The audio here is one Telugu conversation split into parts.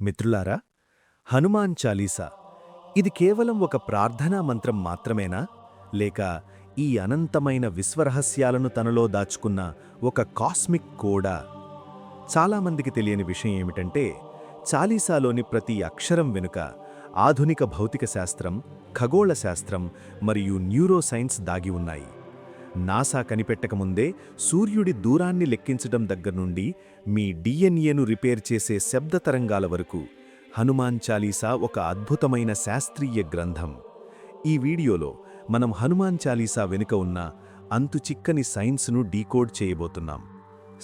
మిత్రులారా, హనుమాన్ చాలీసా ఇది కేవలం ఒక ప్రార్థనా మంత్రం మాత్రమేనా, లేక ఈ అనంతమైన విశ్వరహస్యాలను తనలో దాచుకున్న ఒక కాస్మిక్ కోడా? చాలామందికి తెలియని విషయం ఏమిటంటే, చాలీసాలోని ప్రతి అక్షరం వెనుక ఆధునిక భౌతిక శాస్త్రం, ఖగోళ శాస్త్రం మరియు న్యూరోసైన్స్ దాగి ఉన్నాయి. నాసా కనిపెట్టకముందే సూర్యుడి దూరాన్ని లెక్కించడం దగ్గర్నుండి మీ డిఎన్ఏను రిపేర్ చేసే శబ్ద తరంగాల వరకు హనుమాన్ చాలీసా ఒక అద్భుతమైన శాస్త్రీయ గ్రంథం. ఈ వీడియోలో మనం హనుమాన్ చాలీసా వెనుక ఉన్న అంతుచిక్కని సైన్స్ను డీకోడ్ చేయబోతున్నాం.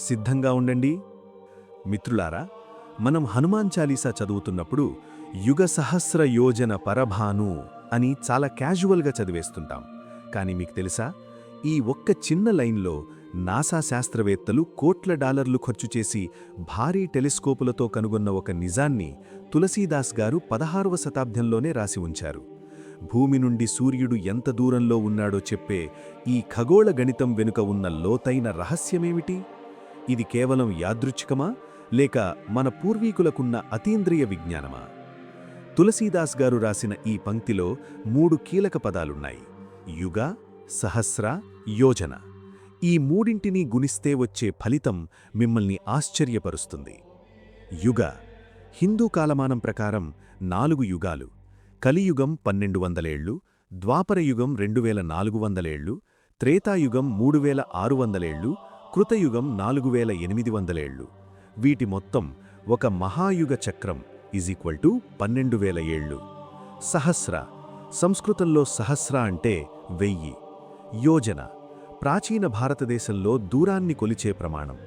సిద్ధంగా ఉండండి. మిత్రులారా, మనం హనుమాన్ చాలీసా చదువుతున్నప్పుడు యుగ సహస్ర యోజన పరభాను అని చాలా క్యాజువల్గా చదివేస్తుంటాం. కానీ మీకు తెలుసా, ఈ ఒక్క చిన్న లైన్లో నాసా శాస్త్రవేత్తలు కోట్ల డాలర్లు ఖర్చు చేసి భారీ టెలిస్కోపులతో కనుగొన్న ఒక నిజాన్ని తులసీదాస్ గారు 16వ శతాబ్దంలోనే రాసి ఉంచారు. భూమి నుండి సూర్యుడు ఎంత దూరంలో ఉన్నాడో చెప్పే ఈ ఖగోళ గణితం వెనుక ఉన్న లోతైన రహస్యమేమిటి? ఇది కేవలం యాదృచ్ఛికమా, లేక మన పూర్వీకులకున్న అతీంద్రియ విజ్ఞానమా? తులసీదాస్ గారు రాసిన ఈ పంక్తిలో 3 కీలక పదాలున్నాయి: యుగ, సహస్ర, యోజన. ఈ మూడింటినీ గుణిస్తే వచ్చే ఫలితం మిమ్మల్ని ఆశ్చర్యపరుస్తుంది. యుగ, హిందూ కాలమానం ప్రకారం 4 యుగాలు: కలియుగం 1200 ఏళ్లు, ద్వాపరయుగం 2400 ఏళ్లు, త్రేతాయుగం 3600 ఏళ్లు, కృతయుగం 4800 ఏళ్లు. వీటి మొత్తం ఒక మహాయుగ చక్రం = 12000 ఏళ్లు. సహస్ర, సంస్కృతంలో సహస్ర అంటే 1000. యోజన, ప్రాచీన భారతదేశంలో దూరాన్ని కొలిచే ప్రమాణం.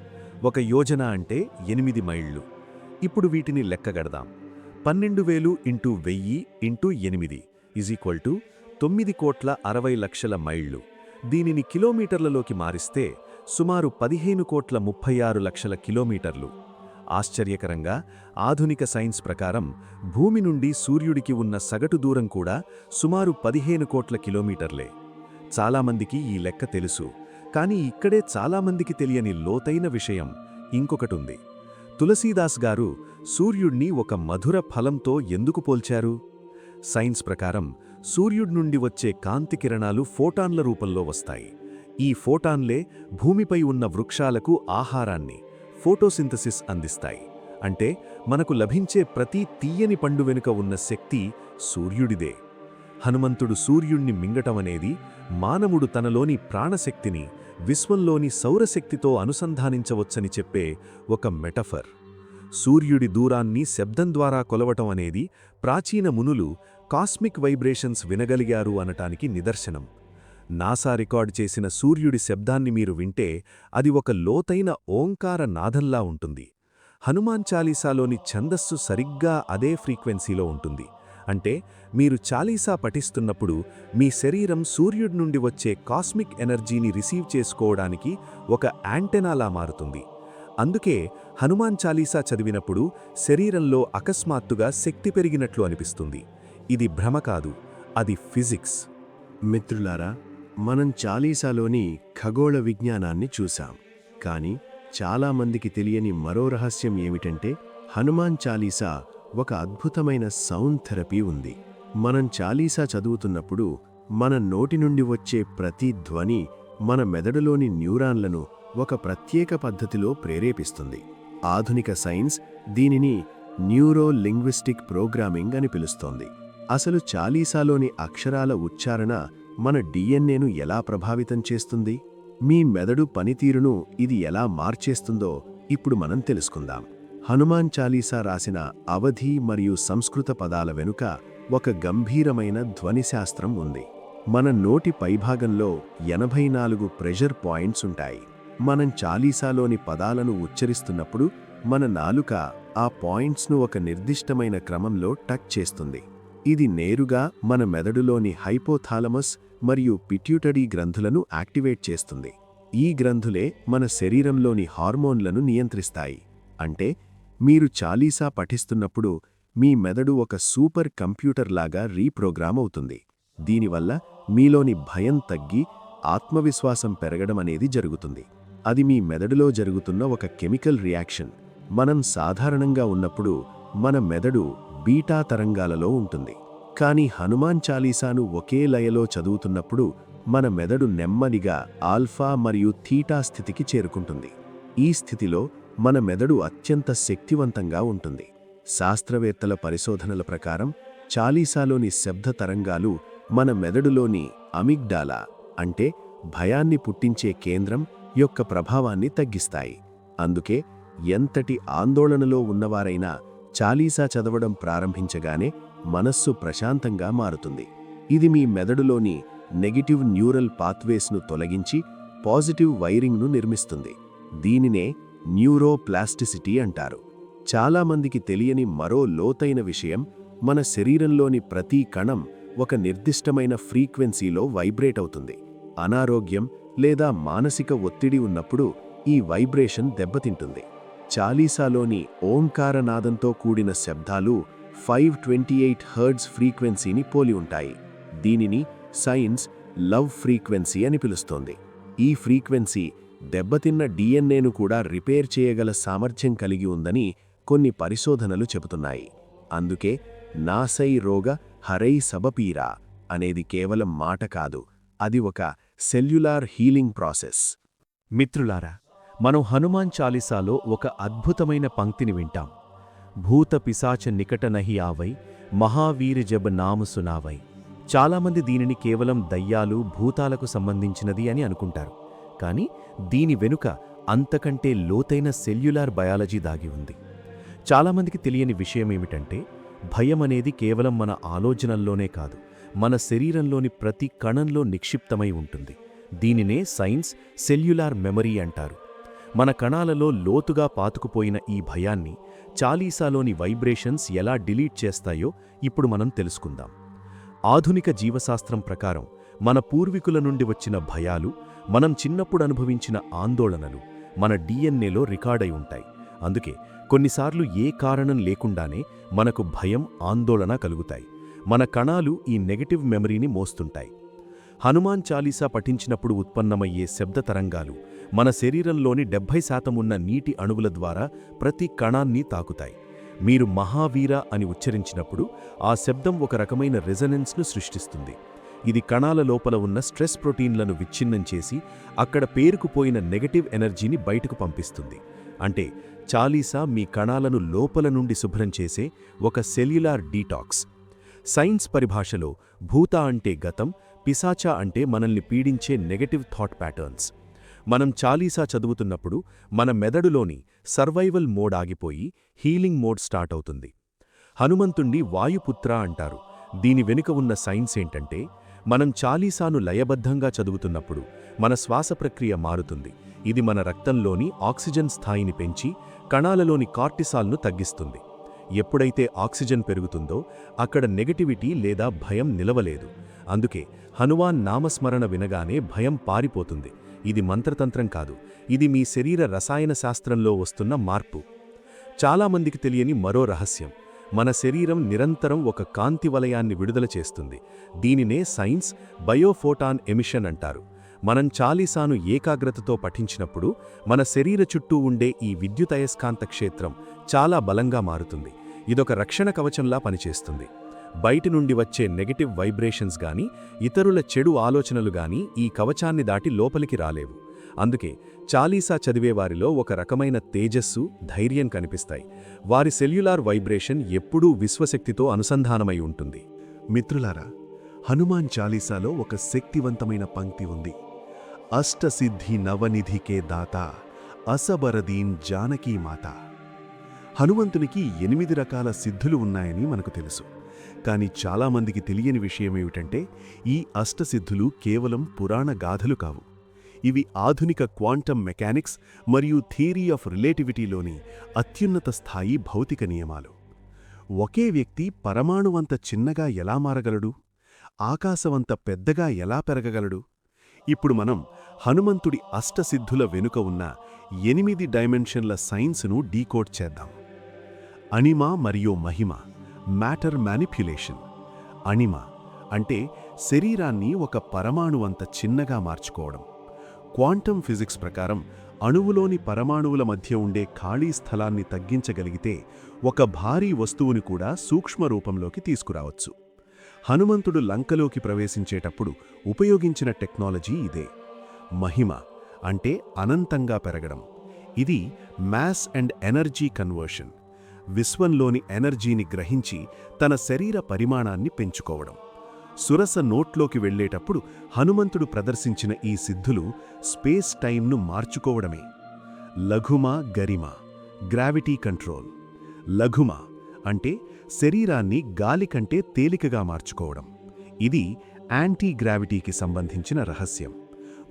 ఒక యోజన అంటే 8 మైళ్ళు. ఇప్పుడు వీటిని లెక్కగడదాం. 12000 × 1000 × 8 = 9,60,00,000 మైళ్ళు. దీనిని కిలోమీటర్లలోకి మారిస్తే సుమారు 15,36,00,000 కిలోమీటర్లు. ఆశ్చర్యకరంగా, ఆధునిక సైన్స్ ప్రకారం భూమి నుండి సూర్యుడికి ఉన్న సగటు దూరం కూడా సుమారు 15 కోట్ల కిలోమీటర్లే. చాలామందికి ఈ లెక్క తెలుసు, కానీ ఇక్కడే చాలామందికి తెలియని లోతైన విషయం ఇంకొకటుంది. తులసీదాస్ గారు సూర్యుడ్ని ఒక మధుర ఫలంతో ఎందుకు పోల్చారు? సైన్స్ ప్రకారం సూర్యుడి నుండి వచ్చే కాంతి కిరణాలు ఫోటాన్ల రూపంలో వస్తాయి. ఈ ఫోటాన్లే భూమిపై ఉన్న వృక్షాలకు ఆహారాన్ని, ఫోటోసింథసిస్ అందిస్తాయి. అంటే మనకు లభించే ప్రతి తీయని పండు వెనుక ఉన్న శక్తి సూర్యుడిదే. హనుమంతుడు సూర్యుణ్ణి మింగటమనేది మానవుడు తనలోని ప్రాణశక్తిని విశ్వంలోని సౌరశక్తితో అనుసంధానించవచ్చని చెప్పే ఒక మెటఫర్. సూర్యుడి దూరాన్ని శబ్దం ద్వారా కొలవటం అనేది ప్రాచీన మునులు కాస్మిక్ వైబ్రేషన్స్ వినగలిగారు అనటానికి నిదర్శనం. నాసా రికార్డ్ చేసిన సూర్యుడి శబ్దాన్ని మీరు వింటే అది ఒక లోతైన ఓంకార నాదంలా ఉంటుంది. హనుమాన్ చాలీసాలోని ఛందస్సు సరిగ్గా అదే ఫ్రీక్వెన్సీలో ఉంటుంది. అంటే మీరు చాలీసా పఠిస్తున్నప్పుడు మీ శరీరం సూర్యుడి నుండి వచ్చే కాస్మిక్ ఎనర్జీని రిసీవ్ చేసుకోవడానికి ఒక యాంటెనాలా మారుతుంది. అందుకే హనుమాన్ చాలీసా చదివినప్పుడు శరీరంలో అకస్మాత్తుగా శక్తి పెరిగినట్లు అనిపిస్తుంది. ఇది భ్రమ కాదు, అది ఫిజిక్స్. మిత్రులారా, మనం చాలీసాలోని ఖగోళ విజ్ఞానాన్ని చూశాం. కానీ చాలామందికి తెలియని మరో రహస్యం ఏమిటంటే, హనుమాన్ చాలీసా ఒక అద్భుతమైన సౌండ్ థెరపీ ఉంది. మనం చాలీసా చదువుతున్నప్పుడు మన నోటి నుండి వచ్చే ప్రతి ధ్వని మన మెదడులోని న్యూరాన్లను ఒక ప్రత్యేక పద్ధతిలో ప్రేరేపిస్తుంది. ఆధునిక సైన్స్ దీనిని న్యూరో లింగ్విస్టిక్ ప్రోగ్రామింగ్ అని పిలుస్తోంది. అసలు చాలీసాలోని అక్షరాల ఉచ్చారణ మన డిఎన్ఏను ఎలా ప్రభావితం చేస్తుంది, మీ మెదడు పనితీరును ఇది ఎలా మార్చేస్తుందో ఇప్పుడు మనం తెలుసుకుందాం. హనుమాన్ చాలీసా రాసిన అవధి మరియు సంస్కృత పదాల వెనుక ఒక గంభీరమైన ధ్వనిశాస్త్రం ఉంది. మన నోటి పైభాగంలో 84 ప్రెషర్ పాయింట్స్ ఉంటాయి. మనం చాలీసాలోని పదాలను ఉచ్చరిస్తున్నప్పుడు మన నాలుక ఆ పాయింట్స్ను ఒక నిర్దిష్టమైన క్రమంలో టచ్ చేస్తుంది. ఇది నేరుగా మన మెదడులోని హైపోథాలమస్ మరియు పిట్యూటరీ గ్రంథులను యాక్టివేట్ చేస్తుంది. ఈ గ్రంథులే మన శరీరంలోని హార్మోన్లను నియంత్రిస్తాయి. అంటే మీరు చాలీసా పఠిస్తున్నప్పుడు మీ మెదడు ఒక సూపర్ కంప్యూటర్ లాగా రీప్రోగ్రామ్ అవుతుంది. దీనివల్ల మీలోని భయం తగ్గి ఆత్మవిశ్వాసం పెరగడం అనేది జరుగుతుంది. అది మీ మెదడులో జరుగుతున్న ఒక కెమికల్ రియాక్షన్. మనం సాధారణంగా ఉన్నప్పుడు మన మెదడు బీటా తరంగాలలో ఉంటుంది. కానీ హనుమాన్ చాలీసాను ఒకే లయలో చదువుతున్నప్పుడు మన మెదడు నెమ్మదిగా ఆల్ఫా మరియు థీటా స్థితికి చేరుకుంటుంది. ఈ స్థితిలో మన మెదడు అత్యంత శక్తివంతంగా ఉంటుంది. శాస్త్రవేత్తల పరిశోధనల ప్రకారం చాలీసాలోని శబ్ద తరంగాలు మన మెదడులోని అమిగ్డాలా అంటే భయాన్ని పుట్టించే కేంద్రం యొక్క ప్రభావాన్ని తగ్గిస్తాయి. అందుకే ఎంతటి ఆందోళనలో ఉన్నవారైనా చాలీసా చదవడం ప్రారంభించగానే మనస్సు ప్రశాంతంగా మారుతుంది. ఇది మీ మెదడులోని నెగటివ్ న్యూరల్ పాత్వేస్ను తొలగించి పాజిటివ్ వైరింగ్ను నిర్మిస్తుంది. దీనినే న్యూరోప్లాస్టిసిటీ అంటారు. చాలామందికి తెలియని మరో లోతైన విషయం, మన శరీరంలోని ప్రతి కణం ఒక నిర్దిష్టమైన ఫ్రీక్వెన్సీలో వైబ్రేట్ అవుతుంది. అనారోగ్యం లేదా మానసిక ఒత్తిడి ఉన్నప్పుడు ఈ వైబ్రేషన్ దెబ్బతింటుంది. చాలీసాలోని ఓంకారనాదంతో కూడిన శబ్దాలు 528 హెర్ట్జ్ ఫ్రీక్వెన్సీని పోలి ఉంటాయి. దీనిని సైన్స్ లవ్ ఫ్రీక్వెన్సీ అని పిలుస్తోంది. ఈ ఫ్రీక్వెన్సీ దెబ్బతిన్న డిఎన్ఏను కూడా రిపేర్ చేయగల సామర్థ్యం కలిగి ఉందని కొన్ని పరిశోధనలు చెబుతున్నాయి. అందుకే నాసై రోగ హరై సబపీరా అనేది కేవలం మాట కాదు, అది ఒక సెల్యులార్ హీలింగ్ ప్రాసెస్. మిత్రులారా, మనం హనుమాన్ చాలీసాలో ఒక అద్భుతమైన పంక్తిని వింటాం. భూత పిశాచ నికట నహి ఆవై మహావీర్ జబ్ నామ సునావై. చాలామంది దీనిని కేవలం దయ్యాలు భూతాలకు సంబంధించినది అని అనుకుంటారు. కానీ దీని వెనుక అంతకంటే లోతైన సెల్యులార్ బయాలజీ దాగి ఉంది. చాలామందికి తెలియని విషయమేమిటంటే, భయమనేది కేవలం మన ఆలోచనల్లోనే కాదు, మన శరీరంలోని ప్రతి కణంలో నిక్షిప్తమై ఉంటుంది. దీనినే సైన్స్ సెల్యులార్ మెమరీ అంటారు. మన కణాలలో లోతుగా పాతుకుపోయిన ఈ భయాన్ని చాలీసాలోని వైబ్రేషన్స్ ఎలా డిలీట్ చేస్తాయో ఇప్పుడు మనం తెలుసుకుందాం. ఆధునిక జీవశాస్త్రం ప్రకారం మన పూర్వీకుల నుండి వచ్చిన భయాలు, మనం చిన్నప్పుడు అనుభవించిన ఆందోళనలు మన డిఎన్ఏలో రికార్డై ఉంటాయి. అందుకే కొన్నిసార్లు ఏ కారణం లేకుండానే మనకు భయం, ఆందోళన కలుగుతాయి. మన కణాలు ఈ నెగటివ్ మెమరీని మోస్తుంటాయి. హనుమాన్ చాలీసా పఠించినప్పుడు ఉత్పన్నమయ్యే శబ్ద తరంగాలు మన శరీరంలోని 70% ఉన్న నీటి అణువుల ద్వారా ప్రతి కణాన్ని తాకుతాయి. మీరు మహావీర అని ఉచ్చరించినప్పుడు ఆ శబ్దం ఒక రకమైన రెజనెన్స్ను సృష్టిస్తుంది. ఇది కణాల లోపల ఉన్న స్ట్రెస్ ప్రోటీన్లను విచ్ఛిన్నం చేసి అక్కడ పేరుకుపోయిన నెగటివ్ ఎనర్జీని బయటకు పంపిస్తుంది. అంటే చాలీసా మీ కణాలను లోపల నుండి శుభ్రం చేసే ఒక సెల్యులార్ డీటాక్స్. సైన్స్ పరిభాషలో భూత అంటే గతం, పిశాచ అంటే మనల్ని పీడించే నెగటివ్ థాట్ ప్యాటర్న్స్. మనం చాలీసా చదువుతున్నప్పుడు మన మెదడులోని సర్వైవల్ మోడ్ ఆగిపోయి హీలింగ్ మోడ్ స్టార్ట్ అవుతుంది. హనుమంతుణ్ణి వాయుపుత్ర అంటారు. దీని వెనుక ఉన్న సైన్స్ ఏంటంటే, మనం చాలీసాను లయబద్ధంగా చదువుతున్నప్పుడు మన శ్వాస ప్రక్రియ మారుతుంది. ఇది మన రక్తంలోని ఆక్సిజన్ స్థాయిని పెంచి కణాలలోని కార్టిసాల్ను తగ్గిస్తుంది. ఎప్పుడైతే ఆక్సిజన్ పెరుగుతుందో అక్కడ నెగటివిటీ లేదా భయం నిలవలేదు. అందుకే హనుమాన్ నామస్మరణ వినగానే భయం పారిపోతుంది. ఇది మంత్రతంత్రం కాదు, ఇది మీ శరీర రసాయన శాస్త్రంలో వస్తున్న మార్పు. చాలామందికి తెలియని మరో రహస్యం, మన శరీరం నిరంతరం ఒక కాంతి వలయాన్ని విడుదల చేస్తుంది. దీనినే సైన్స్ బయోఫోటాన్ ఎమిషన్ అంటారు. మనం చాలీసాను ఏకాగ్రతతో పఠించినప్పుడు మన శరీర చుట్టూ ఉండే ఈ విద్యుదయస్కాంత క్షేత్రం చాలా బలంగా మారుతుంది. ఇదొక రక్షణ కవచంలా పనిచేస్తుంది. బయటి నుండి వచ్చే నెగటివ్ వైబ్రేషన్స్ గానీ, ఇతరుల చెడు ఆలోచనలు గానీ ఈ కవచాన్ని దాటి లోపలికి రాలేవు. అందుకే చాలీసా చదివేవారిలో ఒక రకమైన తేజస్సు, ధైర్యం కనిపిస్తాయి. వారి సెల్యులార్ వైబ్రేషన్ ఎప్పుడూ విశ్వశక్తితో అనుసంధానమై ఉంటుంది. మిత్రులారా, హనుమాన్ చాలీసాలో ఒక శక్తివంతమైన పంక్తి ఉంది. అష్టసిద్ధి నవనిధికే దాత అసబరదీన్ జానకీ మాత. హనుమంతునికి 8 రకాల సిద్ధులు ఉన్నాయని మనకు తెలుసు. కానీ చాలామందికి తెలియని విషయమేమిటంటే, ఈ అష్టసిద్ధులు కేవలం పురాణ గాథలు కావు. ఇవి ఆధునిక క్వాంటమ్ మెకానిక్స్ మరియు థియరీ ఆఫ్ రిలేటివిటీలోని అత్యున్నత స్థాయి భౌతిక నియమాలు. ఒకే వ్యక్తి పరమాణువంత చిన్నగా ఎలా మారగలడు? ఆకాశవంత పెద్దగా ఎలా పెరగగలడు? ఇప్పుడు మనం హనుమంతుడి అష్టసిద్ధుల వెనుక ఉన్న 8 డైమెన్షన్ల సైన్స్ను డీకోడ్ చేద్దాం. అణిమ మరియు మహిమ, మ్యాటర్ మ్యానిప్యులేషన్. అణిమ అంటే శరీరాన్ని ఒక పరమాణువంత చిన్నగా మార్చుకోవడం. క్వాంటమ్ ఫిజిక్స్ ప్రకారం అణువులోని పరమాణువుల మధ్య ఉండే ఖాళీ స్థలాన్ని తగ్గించగలిగితే ఒక భారీ వస్తువుని కూడా సూక్ష్మ రూపంలోకి తీసుకురావచ్చు. హనుమంతుడు లంకలోకి ప్రవేశించేటప్పుడు ఉపయోగించిన టెక్నాలజీ ఇదే. మహిమ అంటే అనంతంగా పెరగడం. ఇది మాస్ అండ్ ఎనర్జీ కన్వర్షన్. విశ్వంలోని ఎనర్జీని గ్రహించి తన శరీర పరిమాణాన్ని పెంచుకోవడం. సురస నోట్లోకి వెళ్లేటప్పుడు హనుమంతుడు ప్రదర్శించిన ఈ సిద్ధులు స్పేస్ టైంను మార్చుకోవడమే. లఘుమ గరిమ, గ్రావిటీ కంట్రోల్. లఘుమ అంటే శరీరాన్ని గాలి కంటే తేలికగా మార్చుకోవడం. ఇది యాంటీ గ్రావిటీకి సంబంధించిన రహస్యం.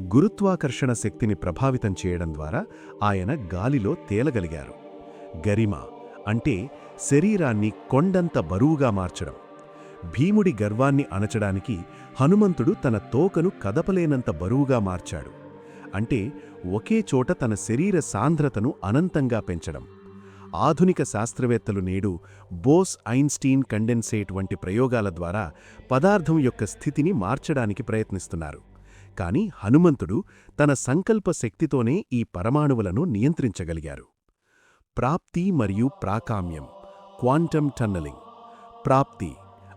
గురుత్వాకర్షణ శక్తిని ప్రభావితం చేయడం ద్వారా ఆయన గాలిలో తేలగలిగారు. గరిమ అంటే శరీరాన్ని కొండంత బరువుగా మార్చడం. భీముడి గర్వాన్ని అణచడానికి హనుమంతుడు తన తోకను కదపలేనంత బరువుగా మార్చాడు. అంటే ఒకే చోట తన శరీర సాంద్రతను అనంతంగా పెంచడం. ఆధునిక శాస్త్రవేత్తలు నేడు బోస్-ఐన్స్టీన్ కండెన్సేట్ వంటి ప్రయోగాల ద్వారా పదార్థం యొక్క స్థితిని మార్చడానికి ప్రయత్నిస్తున్నారు. కాని హనుమంతుడు తన సంకల్ప శక్తితోనే ఈ పరమాణువులను నియంత్రించగలిగారు. ప్రాప్తి మరియు ప్రాకామ్యం, క్వాంటమ్ టన్నలింగ్. ప్రాప్తి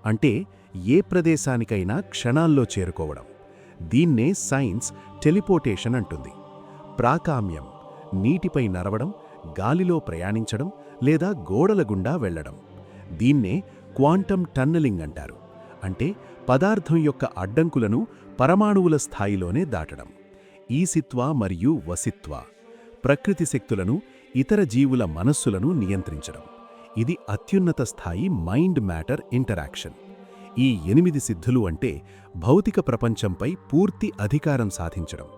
అంటే ఏ ప్రదేశానికైనా క్షణాల్లో చేరుకోవడం. దీన్నే సైన్స్ టెలిపోర్టేషన్ అంటుంది. ప్రాకామ్యం నీటిపై నడవడం, గాలిలో ప్రయాణించడం లేదా గోడల గుండా వెళ్లడం. దీన్నే క్వాంటమ్ టన్నలింగ్ అంటారు. అంటే పదార్థం యొక్క అడ్డంకులను పరమాణువుల స్థాయిలోనే దాటడం. ఈసిత్వ మరియు వసిత్వ ప్రకృతి శక్తులను, ఇతర జీవుల మనస్సులను నియంత్రించడం. ఇది అత్యున్నత స్థాయి మైండ్ మ్యాటర్ ఇంటరాక్షన్. ఈ 8 సిద్ధులు అంటే భౌతిక ప్రపంచంపై పూర్తి అధికారం సాధించడం.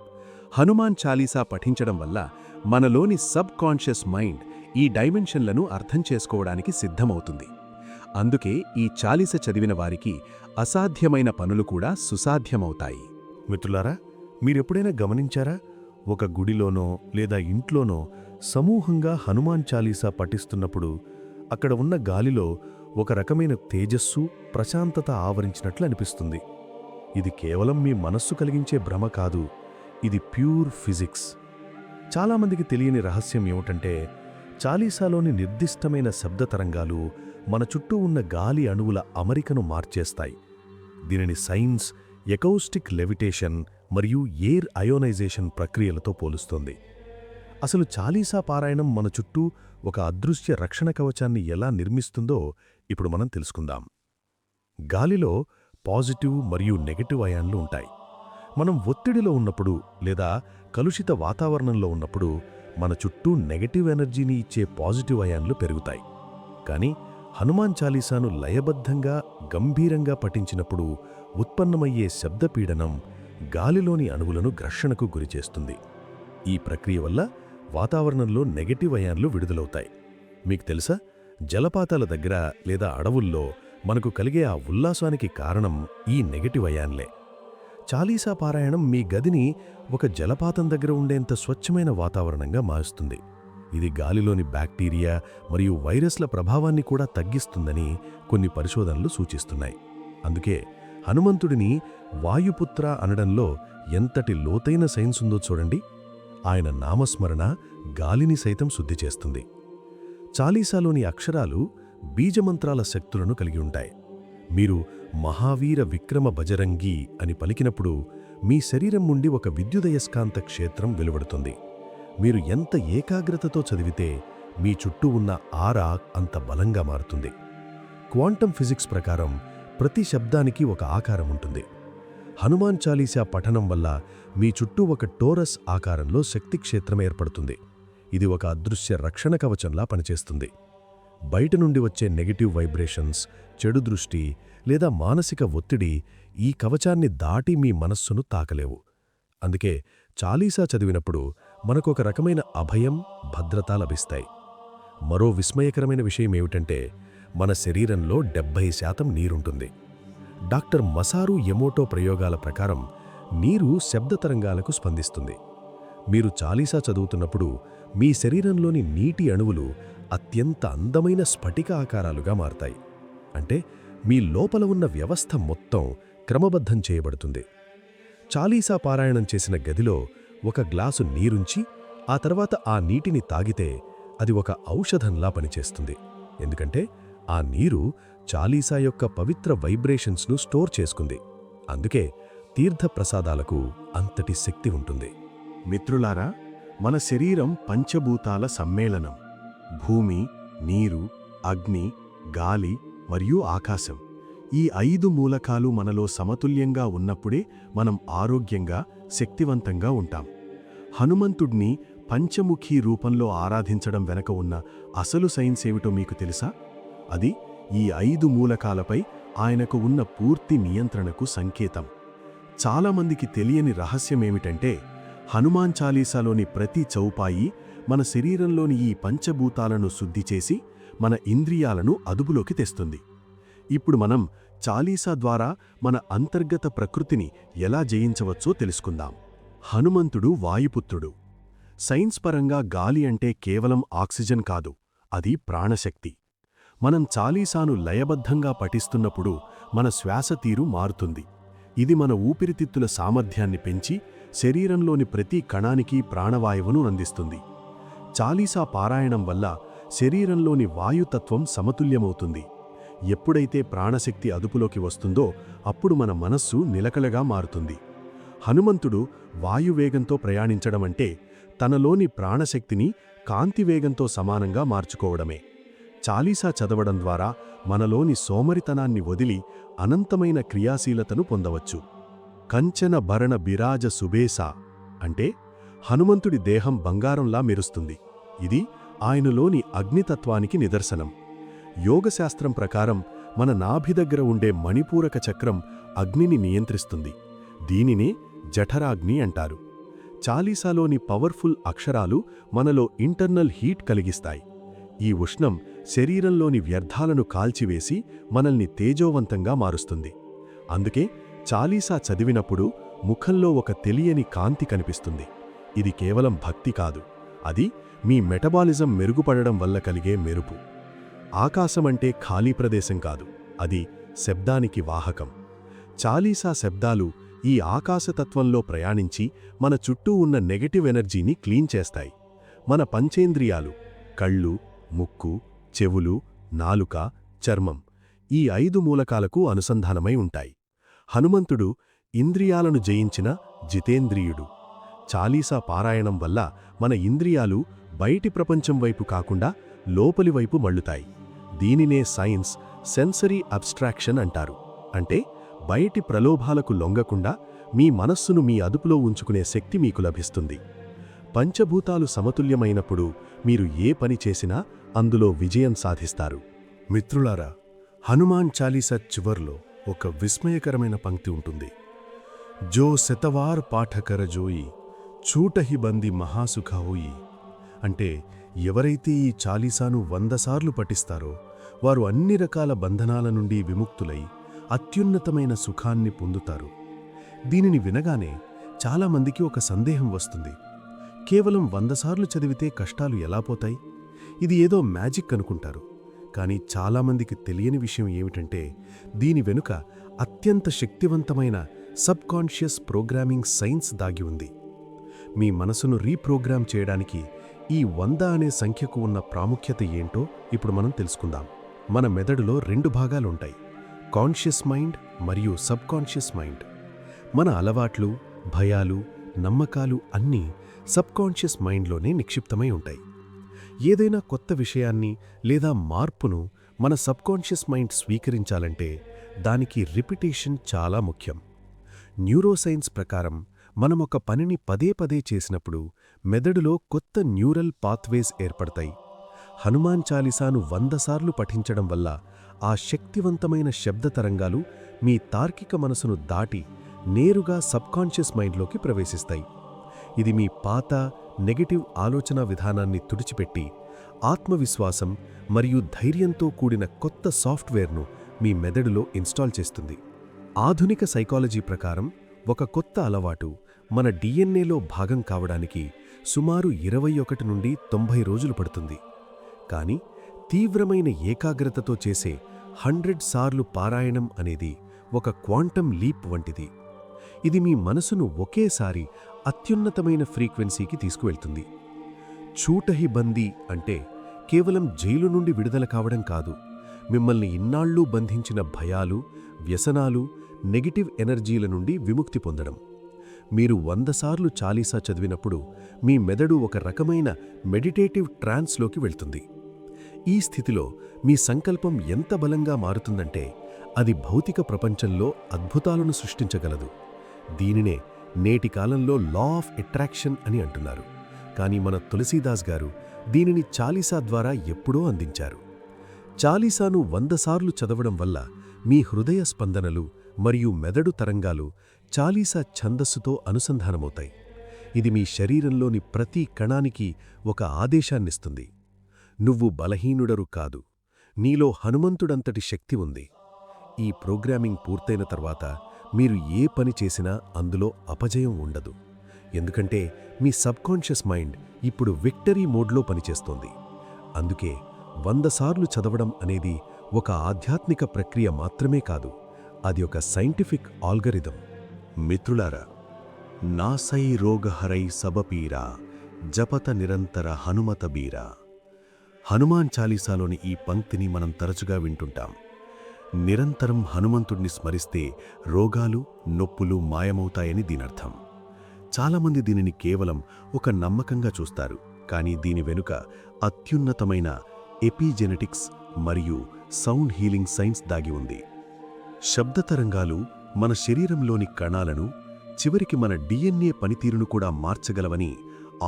హనుమాన్ చాలీసా పఠించడం వల్ల మనలోని సబ్ కాన్షియస్ మైండ్ ఈ డైమెన్షన్లను అర్థం చేసుకోవడానికి సిద్ధమవుతుంది. అందుకే ఈ చాలీస చదివిన వారికి అసాధ్యమైన పనులు కూడా సుసాధ్యమవుతాయి. మిత్రులారా, మీరెప్పుడైనా గమనించారా? ఒక గుడిలోనో లేదా ఇంట్లోనో సమూహంగా హనుమాన్ చాలీసా పఠిస్తున్నప్పుడు అక్కడ ఉన్న గాలిలో ఒక రకమైన తేజస్సు, ప్రశాంతత ఆవరించినట్లు అనిపిస్తుంది. ఇది కేవలం మీ మనస్సు కలిగించే భ్రమ కాదు, ఇది ప్యూర్ ఫిజిక్స్. చాలామందికి తెలియని రహస్యం ఏమిటంటే, చాలీసాలోని నిర్దిష్టమైన శబ్ద తరంగాలు మన చుట్టూ ఉన్న గాలి అణువుల అమరికను మార్చేస్తాయి. దీనిని సైన్స్ ఎకౌస్టిక్ లెవిటేషన్ మరియు ఎయిర్ అయోనైజేషన్ ప్రక్రియలతో పోలుస్తోంది. అసలు చాలీసా పారాయణం మన చుట్టూ ఒక అదృశ్య రక్షణ కవచాన్ని ఎలా నిర్మిస్తుందో ఇప్పుడు మనం తెలుసుకుందాం. గాలిలో పాజిటివ్ మరియు నెగటివ్ అయాన్లు ఉంటాయి. మనం ఒత్తిడిలో ఉన్నప్పుడు లేదా కలుషిత వాతావరణంలో ఉన్నప్పుడు మన చుట్టూ నెగటివ్ ఎనర్జీని ఇచ్చే పాజిటివ్ అయాన్లు పెరుగుతాయి. కానీ హనుమాన్ చాలీసాను లయబద్ధంగా, గంభీరంగా పఠించినప్పుడు ఉత్పన్నమయ్యే శబ్దపీడనం గాలిలోని అణువులను ఘర్షణకు గురిచేస్తుంది. ఈ ప్రక్రియ వల్ల వాతావరణంలో నెగటివ్ అయాన్లు విడుదలవుతాయి. మీకు తెలుసా, జలపాతాల దగ్గర లేదా అడవుల్లో మనకు కలిగే ఆ ఉల్లాసానికి కారణం ఈ నెగటివ్ అయాన్లే. చాలీసా పారాయణం మీ గదిని ఒక జలపాతం దగ్గర ఉండేంత స్వచ్ఛమైన వాతావరణంగా మారుస్తుంది. ఇది గాలిలోని బ్యాక్టీరియా మరియు వైరస్ల ప్రభావాన్ని కూడా తగ్గిస్తుందని కొన్ని పరిశోధనలు సూచిస్తున్నాయి. అందుకే హనుమంతుడిని వాయుపుత్ర అనడంలో ఎంతటి లోతైన సైన్స్ ఉందో చూడండి. ఆయన నామస్మరణ గాలిని సైతం శుద్ధి చేస్తుంది. చాలీసాలోని అక్షరాలు బీజమంత్రాల శక్తులను కలిగి ఉంటాయి. మీరు మహావీర విక్రమ బజరంగీ అని పలికినప్పుడు మీ శరీరం నుండి ఒక విద్యుదయస్కాంత క్షేత్రం వెలువడుతుంది. మీరు ఎంత ఏకాగ్రతతో చదివితే మీ చుట్టూ ఉన్న ఆరా అంత బలంగా మారుతుంది. క్వాంటమ్ ఫిజిక్స్ ప్రకారం ప్రతి శబ్దానికి ఒక ఆకారం ఉంటుంది. హనుమాన్ చాలీసా పఠనం వల్ల మీ చుట్టూ ఒక టోరస్ ఆకారంలో శక్తి క్షేత్రం ఏర్పడుతుంది. ఇది ఒక అదృశ్య రక్షణ కవచంలా పనిచేస్తుంది. బయట నుండి వచ్చే నెగటివ్ వైబ్రేషన్స్, చెడు దృష్టి లేదా మానసిక ఒత్తిడి ఈ కవచాన్ని దాటి మీ మనస్సును తాకలేవు. అందుకే చాలీసా చదివినప్పుడు మనకొక రకమైన అభయం, భద్రత లభిస్తాయి. మరో విస్మయకరమైన విషయమేమిటంటే, మన శరీరంలో 70% నీరుంటుంది. డాక్టర్ మసారు ఎమోటో ప్రయోగాల ప్రకారం నీరు శబ్ద తరంగాలకు స్పందిస్తుంది. మీరు చాలీసా చదువుతున్నప్పుడు మీ శరీరంలోని నీటి అణువులు అత్యంత అందమైన స్ఫటిక ఆకారాలుగా మారతాయి. అంటే మీ లోపల ఉన్న వ్యవస్థ మొత్తం క్రమబద్ధం చేయబడుతుంది. చాలీసా పారాయణం చేసిన గదిలో ఒక గ్లాసు నీరుంచి ఆ తర్వాత ఆ నీటిని తాగితే అది ఒక ఔషధంలా పనిచేస్తుంది. ఎందుకంటే ఆ నీరు చాలీసా యొక్క పవిత్ర వైబ్రేషన్స్ను స్టోర్ చేసుకుంది. అందుకే తీర్థప్రసాదాలకు అంతటి శక్తి ఉంటుంది. మిత్రులారా, మన శరీరం పంచభూతాల సమ్మేళనం. భూమి, నీరు, అగ్ని, గాలి మరియు ఆకాశం. ఈ 5 మూలకాలు మనలో సమతుల్యంగా ఉన్నప్పుడే మనం ఆరోగ్యంగా, శక్తివంతంగా ఉంటాం. హనుమంతుడిని పంచముఖీ రూపంలో ఆరాధించడం వెనక ఉన్న అసలు సైన్స్ ఏమిటో మీకు తెలుసా? అది ఈ 5 మూలకాలపై ఆయనకు ఉన్న పూర్తి నియంత్రణకు సంకేతం. చాలామందికి తెలియని రహస్యమేమిటంటే, హనుమాన్ చాలీసాలోని ప్రతి చౌపాయి మన శరీరంలోని ఈ పంచభూతాలను శుద్ధి చేసి మన ఇంద్రియాలను అదుపులోకి తెస్తుంది. ఇప్పుడు మనం చాలీసా ద్వారా మన అంతర్గత ప్రకృతిని ఎలా జయించవచ్చో తెలుసుకుందాం. హనుమంతుడు వాయుపుత్రుడు. సైన్స్ పరంగా గాలి అంటే కేవలం ఆక్సిజన్ కాదు, అది ప్రాణశక్తి. మనం చాలీసాను లయబద్ధంగా పఠిస్తున్నప్పుడు మన శ్వాస తీరు మారుతుంది. ఇది మన ఊపిరితిత్తుల సామర్థ్యాన్ని పెంచి శరీరంలోని ప్రతి కణానికి ప్రాణవాయువును అందిస్తుంది. చాలీసా పారాయణం వల్ల శరీరంలోని వాయుతత్వం సమతుల్యమవుతుంది. ఎప్పుడైతే ప్రాణశక్తి అదుపులోకి వస్తుందో అప్పుడు మన మనస్సు నిలకడగా మారుతుంది. హనుమంతుడు వాయువేగంతో ప్రయాణించడమంటే తనలోని ప్రాణశక్తిని కాంతివేగంతో సమానంగా మార్చుకోవడమే. చాలీసా చదవడం ద్వారా మనలోని సోమరితనాన్ని వదిలి అనంతమైన క్రియాశీలతను పొందవచ్చు. కంచన భరణ బిరాజ సుబేసా అంటే హనుమంతుడి దేహం బంగారంలా మెరుస్తుంది. ఇది ఆయనలోని అగ్నితత్వానికి నిదర్శనం. యోగశాస్త్రం ప్రకారం మన నాభి దగ్గర ఉండే మణిపూరక చక్రం అగ్నిని నియంత్రిస్తుంది. దీనినే జఠరాగ్ని అంటారు. చాలీసాలోని పవర్ఫుల్ అక్షరాలు మనలో ఇంటర్నల్ హీట్ కలిగిస్తాయి. ఈ ఉష్ణం శరీరంలోని వ్యర్థాలను కాల్చివేసి మనల్ని తేజోవంతంగా మారుస్తుంది. అందుకే చాలీసా చదివినప్పుడు ముఖంలో ఒక తెలియని కాంతి కనిపిస్తుంది. ఇది కేవలం భక్తి కాదు, అది మీ మెటబాలిజం మెరుగుపడడం వల్ల కలిగే మెరుపు. ఆకాశమంటే ఖాళీ ప్రదేశం కాదు, అది శబ్దానికి వాహకం. చాలీసా శబ్దాలు ఈ ఆకాశతత్వంలో ప్రయాణించి మన చుట్టూ ఉన్న నెగటివ్ ఎనర్జీని క్లీన్ చేస్తాయి. మన పంచేంద్రియాలు కళ్ళు, ముక్కు, చెవులు, నాలుక, చర్మం ఈ 5 మూలకాలకు అనుసంధానమై ఉంటాయి. హనుమంతుడు ఇంద్రియాలను జయించిన జితేంద్రియుడు. చాలీసా పారాయణం వల్ల మన ఇంద్రియాలు బయటి ప్రపంచం వైపు కాకుండా లోపలి వైపు మళ్ళుతాయి. దీనినే సైన్స్ సెన్సరీ అబ్స్ట్రాక్షన్ అంటారు. అంటే బయటి ప్రలోభాలకు లొంగకుండా మీ మనస్సును మీ అదుపులో ఉంచుకునే శక్తి మీకు లభిస్తుంది. పంచభూతాలు సమతుల్యమైనప్పుడు మీరు ఏ పని చేసినా అందులో విజయం సాధిస్తారు. మిత్రులారా, హనుమాన్ చాలీసా చివర్లో ఒక విస్మయకరమైన పంక్తి ఉంటుంది. జో శతవార్ పాఠకర జోయి చూటహి బంది మహాసుఖ హోయి. అంటే ఎవరైతే ఈ చాలీసాను 100 సార్లు పఠిస్తారో వారు అన్ని రకాల బంధనాల నుండి విముక్తులై అత్యున్నతమైన సుఖాన్ని పొందుతారు. దీనిని వినగానే చాలామందికి ఒక సందేహం వస్తుంది. కేవలం 100 సార్లు చదివితే కష్టాలు ఎలా పోతాయి? ఇది ఏదో మ్యాజిక్ అనుకుంటారు. కానీ చాలామందికి తెలియని విషయం ఏమిటంటే దీని వెనుక అత్యంత శక్తివంతమైన సబ్కాన్షియస్ ప్రోగ్రామింగ్ సైన్స్ దాగి ఉంది. మీ మనసును రీప్రోగ్రామ్ చేయడానికి ఈ 100 అనే సంఖ్యకు ఉన్న ప్రాముఖ్యత ఏంటో ఇప్పుడు మనం తెలుసుకుందాం. మన మెదడులో 2 భాగాలుంటాయి, కాన్షియస్ మైండ్ మరియు సబ్కాన్షియస్ మైండ్. మన అలవాట్లు, భయాలు, నమ్మకాలు అన్నీ సబ్కాన్షియస్ మైండ్లోనే నిక్షిప్తమై ఉంటాయి. ఏదైనా కొత్త విషయాన్ని లేదా మార్పును మన సబ్కాన్షియస్ మైండ్ స్వీకరించాలంటే దానికి రిపిటేషన్ చాలా ముఖ్యం. న్యూరోసైన్స్ ప్రకారం మనం ఒక పనిని పదే పదే చేసినప్పుడు మెదడులో కొత్త న్యూరల్ పాత్వేస్ ఏర్పడతాయి. హనుమాన్ చాలీసాను 100 సార్లు పఠించడం వల్ల ఆ శక్తివంతమైన శబ్ద తరంగాలు మీ తార్కిక మనసును దాటి నేరుగా సబ్కాన్షియస్ మైండ్లోకి ప్రవేశిస్తాయి. ఇది మీ పాత నెగటివ్ ఆలోచనా విధానాన్ని తుడిచిపెట్టి ఆత్మవిశ్వాసం మరియు ధైర్యంతో కూడిన కొత్త సాఫ్ట్వేర్ను మీ మెదడులో ఇన్స్టాల్ చేస్తుంది. ఆధునిక సైకాలజీ ప్రకారం ఒక కొత్త అలవాటు మన డిఎన్ఏలో భాగం కావడానికి సుమారు 21 నుండి 90 రోజులు పడుతుంది. కానీ తీవ్రమైన ఏకాగ్రతతో చేసే 100 సార్లు పారాయణం అనేది ఒక క్వాంటమ్ లీప్ వంటిది. ఇది మీ మనసును ఒకేసారి అత్యున్నతమైన ఫ్రీక్వెన్సీకి తీసుకువెళ్తుంది. ఛూటహి బందీ అంటే కేవలం జైలు నుండి విడుదల కావడం కాదు, మిమ్మల్ని ఇన్నాళ్లూ బంధించిన భయాలు, వ్యసనాలు, నెగటివ్ ఎనర్జీల నుండి విముక్తి పొందడం. మీరు 100 సార్లు చాలీసా చదివినప్పుడు మీ మెదడు ఒక రకమైన మెడిటేటివ్ ట్రాన్స్లోకి వెళ్తుంది. ఈ స్థితిలో మీ సంకల్పం ఎంత బలంగా మారుతుందంటే అది భౌతిక ప్రపంచంలో అద్భుతాలను సృష్టించగలదు. దీనినే నేటి కాలంలో లా ఆఫ్ అట్రాక్షన్ అని అంటున్నారు. కానీ మన తులసీదాస్ గారు దీనిని చాలీసా ద్వారా ఎప్పుడో అందించారు. చాలీసాను 100 సార్లు చదవడం వల్ల మీ హృదయ స్పందనలు మరియు మెదడు తరంగాలు చాలీసా ఛందస్సుతో అనుసంధానమవుతాయి. ఇది మీ శరీరంలోని ప్రతి కణానికి ఒక ఆదేశాన్నిస్తుంది. నువ్వు బలహీనుడరు కాదు, నీలో హనుమంతుడంతటి శక్తి ఉంది. ఈ ప్రోగ్రామింగ్ పూర్తయిన తర్వాత మీరు ఏ పని చేసినా అందులో అపజయం ఉండదు. ఎందుకంటే మీ సబ్కాన్షియస్ మైండ్ ఇప్పుడు విక్టరీ మోడ్లో పనిచేస్తోంది. అందుకే 100 సార్లు చదవడం అనేది ఒక ఆధ్యాత్మిక ప్రక్రియ మాత్రమే కాదు, అది ఒక సైంటిఫిక్ ఆల్గరిథం. మిత్రులారా, నాసై రోగహరై సబపీరా జపత నిరంతర హనుమతబీరా. హనుమాన్ చాలీసాలోని ఈ పంక్తిని మనం తరచుగా వింటుంటాం. నిరంతరం హనుమంతుడిని స్మరిస్తే రోగాలు, నొప్పులు మాయమవుతాయని దీనర్థం. చాలామంది దీనిని కేవలం ఒక నమ్మకంగా చూస్తారు, కానీ దీని వెనుక అత్యున్నతమైన ఎపిజెనెటిక్స్ మరియు సౌండ్ హీలింగ్ సైన్స్ దాగి ఉంది. శబ్దతరంగాలు మన శరీరంలోని కణాలను, చివరికి మన DNA పనితీరును కూడా మార్చగలవని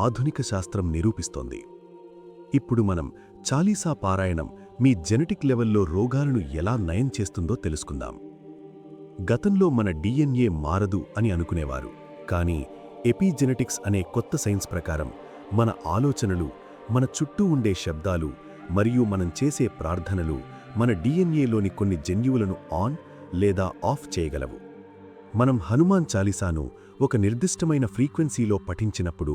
ఆధునిక శాస్త్రం నిరూపిస్తోంది. ఇప్పుడు మనం చాలీసా పారాయణం మీ జెనెటిక్ లెవెల్లో రోగాలను ఎలా నయం చేస్తుందో తెలుసుకుందాం. గతంలో మన DNA మారదు అని అనుకునేవారు, కానీ ఎపిజెనెటిక్స్ అనే కొత్త సైన్స్ ప్రకారం మన ఆలోచనలు, మన చుట్టూ ఉండే శబ్దాలు మరియు మనం చేసే ప్రార్థనలు మన DNAలోని కొన్ని జన్యువులను ఆన్ లేదా ఆఫ్ చేయగలవు. మనం హనుమాన్ చాలీసాను ఒక నిర్దిష్టమైన ఫ్రీక్వెన్సీలో పఠించినప్పుడు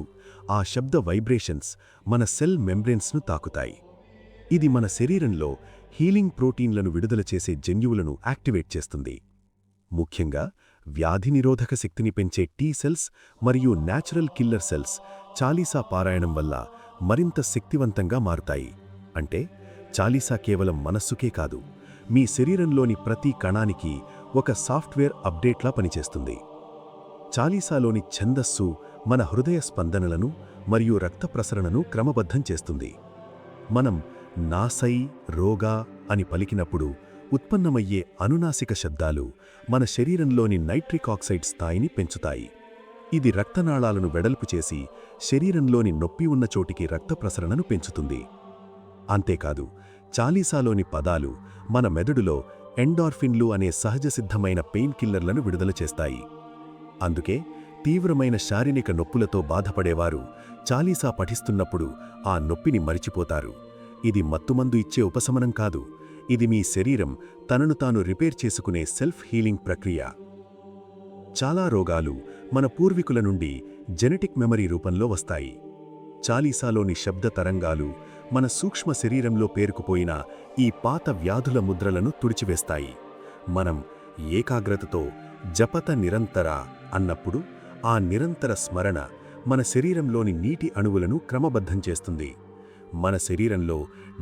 ఆ శబ్ద వైబ్రేషన్స్ మన సెల్ మెంబ్రేన్స్ను తాకుతాయి. ఇది మన శరీరంలో హీలింగ్ ప్రోటీన్లను విడుదల చేసే జన్యువులను యాక్టివేట్ చేస్తుంది. ముఖ్యంగా వ్యాధి నిరోధక శక్తిని పెంచే T సెల్స్ మరియు న్యాచురల్ కిల్లర్ సెల్స్ చాలీసా పారాయణం వల్ల మరింత శక్తివంతంగా మారుతాయి. అంటే చాలీసా కేవలం మనస్సుకే కాదు, మీ శరీరంలోని ప్రతి కణానికి ఒక సాఫ్ట్వేర్ అప్డేట్లా పనిచేస్తుంది. చాలీసాలోని ఛందస్సు మన హృదయ స్పందనలను మరియు రక్త ప్రసరణను క్రమబద్ధం చేస్తుంది. మనం నాసై రోగా అని పలికినప్పుడు ఉత్పన్నమయ్యే అనునాసిక శబ్దాలు మన శరీరంలోని నైట్రిక్ ఆక్సైడ్ స్థాయిని పెంచుతాయి. ఇది రక్తనాళాలను వెడల్పు చేసి శరీరంలోని నొప్పి ఉన్న చోటికి రక్త ప్రసరణను పెంచుతుంది. అంతేకాదు, చాలీసాలోని పదాలు మన మెదడులో ఎండార్ఫిన్లు అనే సహజసిద్ధమైన పెయిన్ కిల్లర్లను విడుదల చేస్తాయి. అందుకే తీవ్రమైన శారీరక నొప్పులతో బాధపడేవారు చాలీసా పఠిస్తున్నప్పుడు ఆ నొప్పిని మరిచిపోతారు. ఇది మత్తుమందు ఇచ్చే ఉపశమనం కాదు, ఇది మీ శరీరం తనను తాను రిపేర్ చేసుకునే సెల్ఫ్ హీలింగ్ ప్రక్రియ. చాలా రోగాలు మన పూర్వీకుల నుండి జెనెటిక్ మెమరీ రూపంలో వస్తాయి. చాలీసాలోని శబ్ద తరంగాలు మన సూక్ష్మ శరీరంలో పేరుకుపోయిన ఈ పాత వ్యాధుల ముద్రలను తుడిచివేస్తాయి. మనం ఏకాగ్రతతో జపత నిరంతర అన్నప్పుడు ఆ నిరంతర స్మరణ మన శరీరంలోని నీటి అణువులను క్రమబద్ధం చేస్తుంది. మన శరీరంలో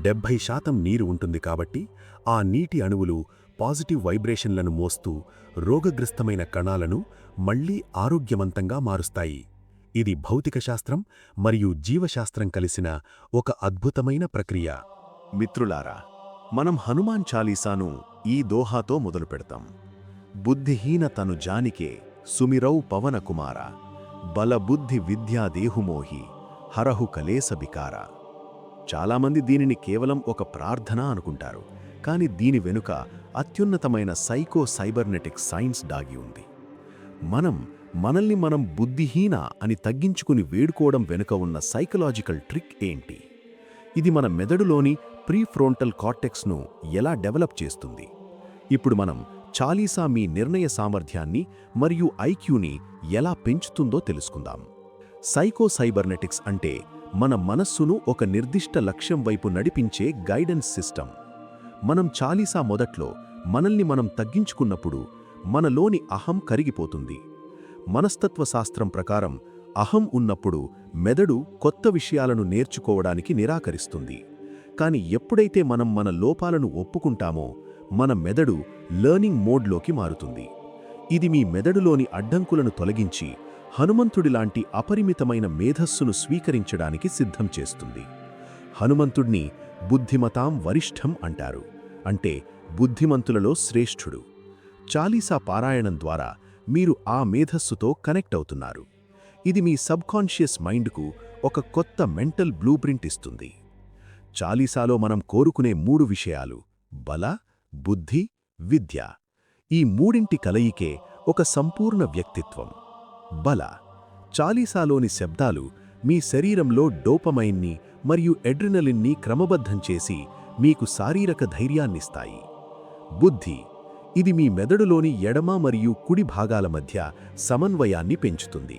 70% నీరు ఉంటుంది కాబట్టి ఆ నీటి అణువులు పాజిటివ్ వైబ్రేషన్లను మోస్తూ రోగగ్రస్తమైన కణాలను మళ్లీ ఆరోగ్యవంతంగా మారుస్తాయి. ఇది భౌతిక శాస్త్రం మరియు జీవశాస్త్రం కలిసిన ఒక అద్భుతమైన ప్రక్రియ. మిత్రులారా, మనం హనుమాన్ చాలీసాను ఈ దోహాతో మొదలు పెడతాం. బుద్ధిహీన తను జానికే సుమిరౌ పవన కుమార బలబుద్ధి విద్యా దేహుమోహి హరహు కలేస బికార. చాలామంది దీనిని కేవలం ఒక ప్రార్థన అనుకుంటారు, కానీ దీని వెనుక అత్యున్నతమైన సైకో సైబర్నెటిక్ సైన్స్ దాగి ఉంది. మనల్ని మనం బుద్ధిహీన అని తగ్గించుకుని వేడుకోవడం వెనుక ఉన్న సైకలాజికల్ ట్రిక్ ఏంటి? ఇది మన మెదడులోని ప్రీఫ్రోంటల్ కార్టెక్స్ను ఎలా డెవలప్ చేస్తుంది? ఇప్పుడు మనం చాలీసా మీ నిర్ణయ సామర్థ్యాన్ని మరియు ఐక్యూని ఎలా పెంచుతుందో తెలుసుకుందాం. సైకో సైబర్నెటిక్స్ అంటే మన మనస్సును ఒక నిర్దిష్ట లక్ష్యం వైపు నడిపించే గైడెన్స్ సిస్టమ్. మనం చాలీసా మొదట్లో మనల్ని మనం తగ్గించుకున్నప్పుడు మనలోని అహం కరిగిపోతుంది. మనస్తత్వ శాస్త్రం ప్రకారం అహం ఉన్నప్పుడు మెదడు కొత్త విషయాలను నేర్చుకోవడానికి నిరాకరిస్తుంది. కాని ఎప్పుడైతే మనం మన లోపాలను ఒప్పుకుంటామో మన మెదడు లెర్నింగ్ మోడ్లోకి మారుతుంది. ఇది మీ మెదడులోని అడ్డంకులను తొలగించి హనుమంతుడిలాంటి అపరిమితమైన మేధస్సును స్వీకరించడానికి సిద్ధం చేస్తుంది. హనుమంతుణ్ణి బుద్ధిమతాం వరిష్ఠం అంటారు, అంటే బుద్ధిమంతులలో శ్రేష్ఠుడు. చాలీసా పారాయణం ద్వారా మీరు ఆ మేధస్సుతో కనెక్ట్ అవుతున్నారు. ఇది మీ సబ్కాన్షియస్ మైండ్కు ఒక కొత్త మెంటల్ బ్లూప్రింట్ ఇస్తుంది. చాలీసాలో మనం కోరుకునే 3 విషయాలు బల, బుద్ధి, విద్య. ఈ మూడింటి కలయికే ఒక సంపూర్ణ వ్యక్తిత్వం. బల. చాలీసాలోని శబ్దాలు మీ శరీరంలో డోపమైన్ని మరియు ఎడ్రినలిన్ని క్రమబద్ధం చేసి మీకు శారీరక ధైర్యాన్నిస్తాయి. బుద్ధి. ఇది మీ మెదడులోని ఎడమ మరియు కుడి భాగాల మధ్య సమన్వయాన్ని పెంచుతుంది.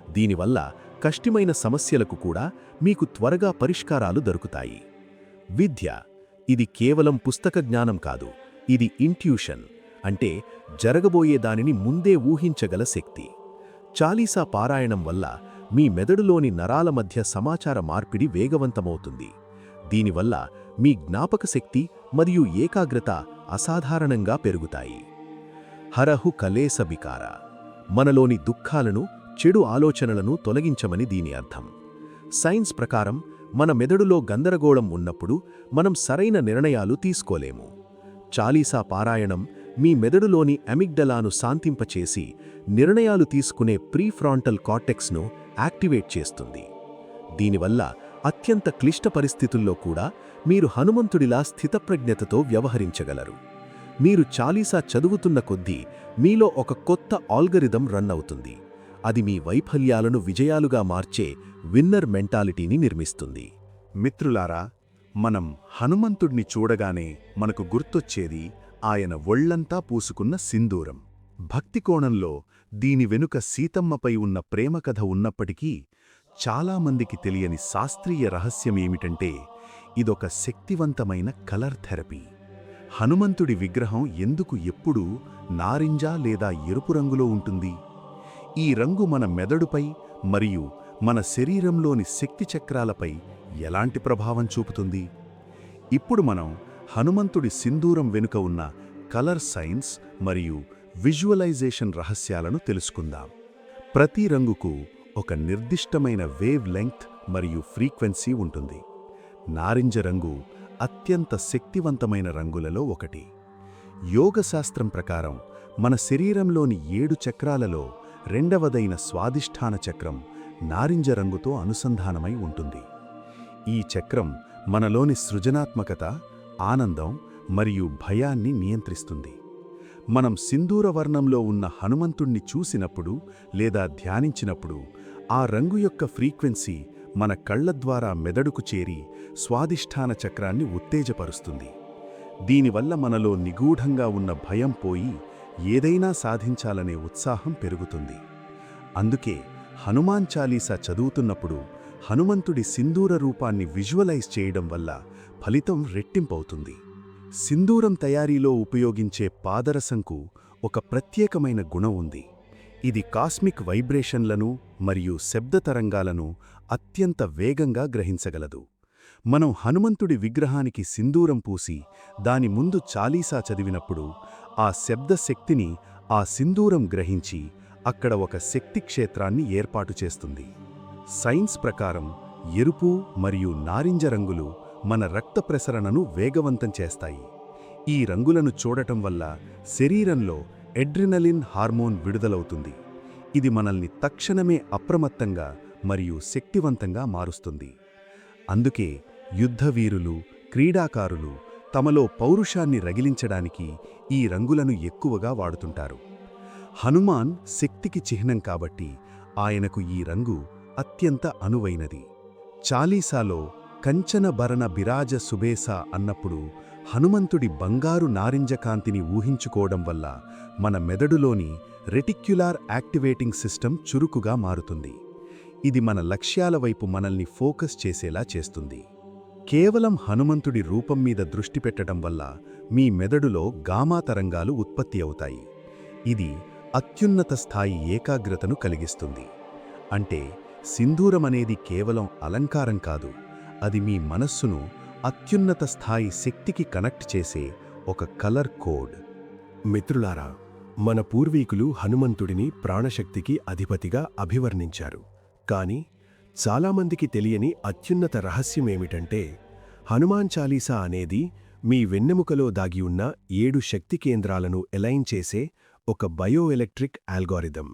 దీనివల్ల కష్టమైన సమస్యలకు కూడా మీకు త్వరగా పరిష్కారాలు దొరుకుతాయి. విద్య. ఇది కేవలం పుస్తక జ్ఞానం కాదు, ఇది ఇంట్యూషన్, అంటే జరగబోయే దానిని ముందే ఊహించగల శక్తి. చాలీసా పారాయణం వల్ల మీ మెదడులోని నరాల మధ్య సమాచార మార్పిడి వేగవంతమవుతుంది. దీనివల్ల మీ జ్ఞాపకశక్తి మరియు ఏకాగ్రత అసాధారణంగా పెరుగుతాయి. హరహు కలేస బికార. మనలోని దుఃఖాలను, చెడు ఆలోచనలను తొలగించమని దీని అర్థం. సైన్స్ ప్రకారం మన మెదడులో గందరగోళం ఉన్నప్పుడు మనం సరైన నిర్ణయాలు తీసుకోలేము. చాలీసా పారాయణం మీ మెదడులోని అమిగ్డలాను శాంతింపచేసి నిర్ణయాలు తీసుకునే ప్రీఫ్రాంటల్ కార్టెక్స్ను యాక్టివేట్ చేస్తుంది. దీనివల్ల అత్యంత క్లిష్ట పరిస్థితుల్లో కూడా మీరు హనుమంతుడిలా స్థితప్రజ్ఞతతో వ్యవహరించగలరు. మీరు చాలీసా చదువుతున్న కొద్దీ మీలో ఒక కొత్త ఆల్గరిథం రన్ అవుతుంది. అది మీ వైఫల్యాలను విజయాలుగా మార్చే విన్నర్ మెంటాలిటీని నిర్మిస్తుంది. మిత్రులారా, మనం హనుమంతుడిని చూడగానే మనకు గుర్తొచ్చేది ఆయన ఒళ్లంతా పూసుకున్న సింధూరం. భక్తి కోణంలో దీని వెనుక సీతమ్మపై ఉన్న ప్రేమకథ ఉన్నప్పటికీ చాలామందికి తెలియని శాస్త్రీయ రహస్యమేమిటంటే ఇదొక శక్తివంతమైన కలర్ థెరపీ. హనుమంతుడి విగ్రహం ఎందుకు ఎప్పుడూ నారింజ లేదా ఎరుపు రంగులో ఉంటుంది? ఈ రంగు మన మెదడుపై మరియు మన శరీరంలోని శక్తి చక్రాలపై ఎలాంటి ప్రభావం చూపుతుంది? ఇప్పుడు మనం హనుమంతుడి సింధూరం వెనుక ఉన్న కలర్ సైన్స్ మరియు విజువలైజేషన్ రహస్యాలను తెలుసుకుందాం. ప్రతి రంగుకు ఒక నిర్దిష్టమైన వేవ్ లెంగ్త్ మరియు ఫ్రీక్వెన్సీ ఉంటుంది. నారింజ రంగు అత్యంత శక్తివంతమైన రంగులలో ఒకటి. యోగశాస్త్రం ప్రకారం మన శరీరంలోని 7 చక్రాలలో రెండవదైన స్వాదిష్ఠాన చక్రం నారింజ రంగుతో అనుసంధానమై ఉంటుంది. ఈ చక్రం మనలోని సృజనాత్మకత, ఆనందం మరియు భయాన్ని నియంత్రిస్తుంది. మనం సింధూర వర్ణంలో ఉన్న హనుమంతుణ్ణి చూసినప్పుడు లేదా ధ్యానించినప్పుడు ఆ రంగు యొక్క ఫ్రీక్వెన్సీ మన కళ్ల ద్వారా మెదడుకు చేరి స్వాదిష్ఠాన చక్రాన్ని ఉత్తేజపరుస్తుంది. దీనివల్ల మనలో నిగూఢంగా ఉన్న భయం పోయి ఏదైనా సాధించాలనే ఉత్సాహం పెరుగుతుంది. అందుకే హనుమాన్ చాలీసా చదువుతున్నప్పుడు హనుమంతుడి సింధూర రూపాన్ని విజువలైజ్ చేయడం వల్ల ఫలితం రెట్టింపవుతుంది. సింధూరం తయారీలో ఉపయోగించే పాదరసంకు ఒక ప్రత్యేకమైన గుణం ఉంది. ఇది కాస్మిక్ వైబ్రేషన్లను మరియు శబ్ద తరంగాలను అత్యంత వేగంగా గ్రహించగలదు. మనం హనుమంతుడి విగ్రహానికి సింధూరం పూసి దాని ముందు చాలీసా చదివినప్పుడు ఆ శబ్ద శక్తిని ఆ సింధూరం గ్రహించి అక్కడ ఒక శక్తి క్షేత్రాన్ని ఏర్పాటు చేస్తుంది. సైన్స్ ప్రకారం ఎరుపు మరియు నారింజ రంగులు మన రక్త ప్రసరణను వేగవంతం చేస్తాయి. ఈ రంగులను చూడటం వల్ల శరీరంలో ఎడ్రినలిన్ హార్మోన్ విడుదలవుతుంది. ఇది మనల్ని తక్షణమే అప్రమత్తంగా మరియు శక్తివంతంగా మారుస్తుంది. అందుకే యుద్ధవీరులు, క్రీడాకారులు తమలో పౌరుషాన్ని రగిలించడానికి ఈ రంగులను ఎక్కువగా వాడుతుంటారు. హనుమాన్ శక్తికి చిహ్నం కాబట్టి ఆయనకు ఈ రంగు అత్యంత అనువైనది. చాలీసాలో కంచన భరణ బిరాజ సుబేస అన్నప్పుడు హనుమంతుడి బంగారు నారింజ కాంతిని ఊహించుకోవడం వల్ల మన మెదడులోని రెటిక్యులార్ యాక్టివేటింగ్ సిస్టమ్ చురుకుగా మారుతుంది. ఇది మన లక్ష్యాల వైపు మనల్ని ఫోకస్ చేసేలా చేస్తుంది. కేవలం హనుమంతుడి రూపం మీద దృష్టి పెట్టడం వల్ల మీ మెదడులో గామా తరంగాలు ఉత్పత్తి అవుతాయి. ఇది అత్యున్నత స్థాయి ఏకాగ్రతను కలిగిస్తుంది. అంటే సింధూరమనేది కేవలం అలంకారం కాదు, అది మీ మనస్సును అత్యున్నత స్థాయి శక్తికి కనెక్ట్ చేసే ఒక కలర్ కోడ్. మిత్రులారా, మన పూర్వీకులు హనుమంతుడిని ప్రాణశక్తికి అధిపతిగా అభివర్ణించారు. కాని చాలామందికి తెలియని అత్యున్నత రహస్యమేమిటంటే, హనుమాన్ చాలీసా అనేది మీ వెన్నెముకలో దాగి ఉన్న 7 శక్తి కేంద్రాలను ఎలైన్ చేసే ఒక బయోఎలక్ట్రిక్ ఆల్గోరిథం.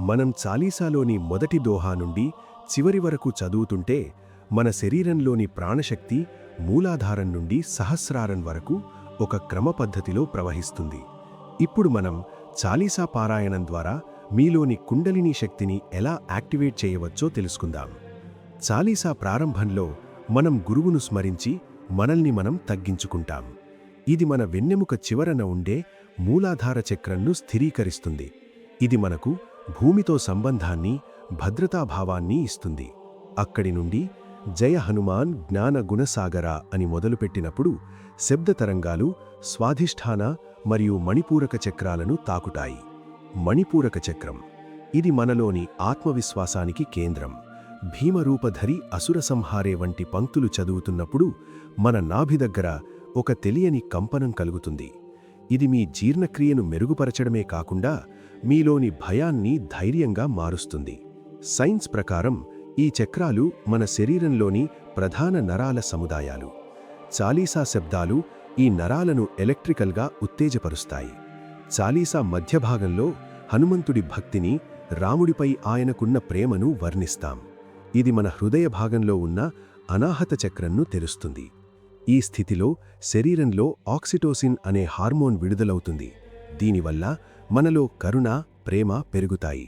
మనం చాలీసాలోని మొదటి దోహా నుండి చివరి వరకు చదువుతుంటే మన శరీరంలోని ప్రాణశక్తి మూలాధారం నుండి సహస్రారం వరకు ఒక క్రమపద్ధతిలో ప్రవహిస్తుంది. ఇప్పుడు మనం చాలీసా పారాయణం ద్వారా మీలోని కుండలినీ శక్తిని ఎలా యాక్టివేట్ చేయవచ్చో తెలుసుకుందాం. చాలీసా ప్రారంభంలో మనం గురువును స్మరించి మనల్ని మనం తగ్గించుకుంటాం. ఇది మన వెన్నెముక చివరన ఉండే మూలాధార చక్రంను స్థిరీకరిస్తుంది. ఇది మనకు భూమితో సంబంధాన్ని, భద్రతాభావాన్ని ఇస్తుంది. అక్కడి నుండి జయ హనుమాన్ జ్ఞాన గుణసాగర అని మొదలుపెట్టినప్పుడు శబ్ద తరంగాలు స్వాధిష్ఠాన మరియు మణిపూరక చక్రాలను తాకుతాయి. మణిపూరక చక్రం ఇది మనలోని ఆత్మవిశ్వాసానికి కేంద్రం. భీమరూపధరి అసుర సంహారే వంటి పంక్తులు చదువుతున్నప్పుడు మన నాభి దగ్గర ఒక తెలియని కంపనం కలుగుతుంది. ఇది మీ జీర్ణక్రియను మెరుగుపరచడమే కాకుండా మీలోని భయాన్ని ధైర్యంగా మారుస్తుంది. సైన్స్ ప్రకారం ఈ చక్రాలు మన శరీరంలోని ప్రధాన నరాల సముదాయాలు. చాలీసా శబ్దాలు ఈ నరాలను ఎలక్ట్రికల్గా ఉత్తేజపరుస్తాయి. చాలీసా మధ్యభాగంలో హనుమంతుడి భక్తిని, రాముడిపై ఆయనకున్న ప్రేమను వర్ణిస్తాం. ఇది మన హృదయ భాగంలో ఉన్న అనాహత చక్రంను తెరుస్తుంది. ఈ స్థితిలో శరీరంలో ఆక్సిటోసిన్ అనే హార్మోన్ విడుదలవుతుంది. దీనివల్ల మనలో కరుణ, ప్రేమ పెరుగుతాయి.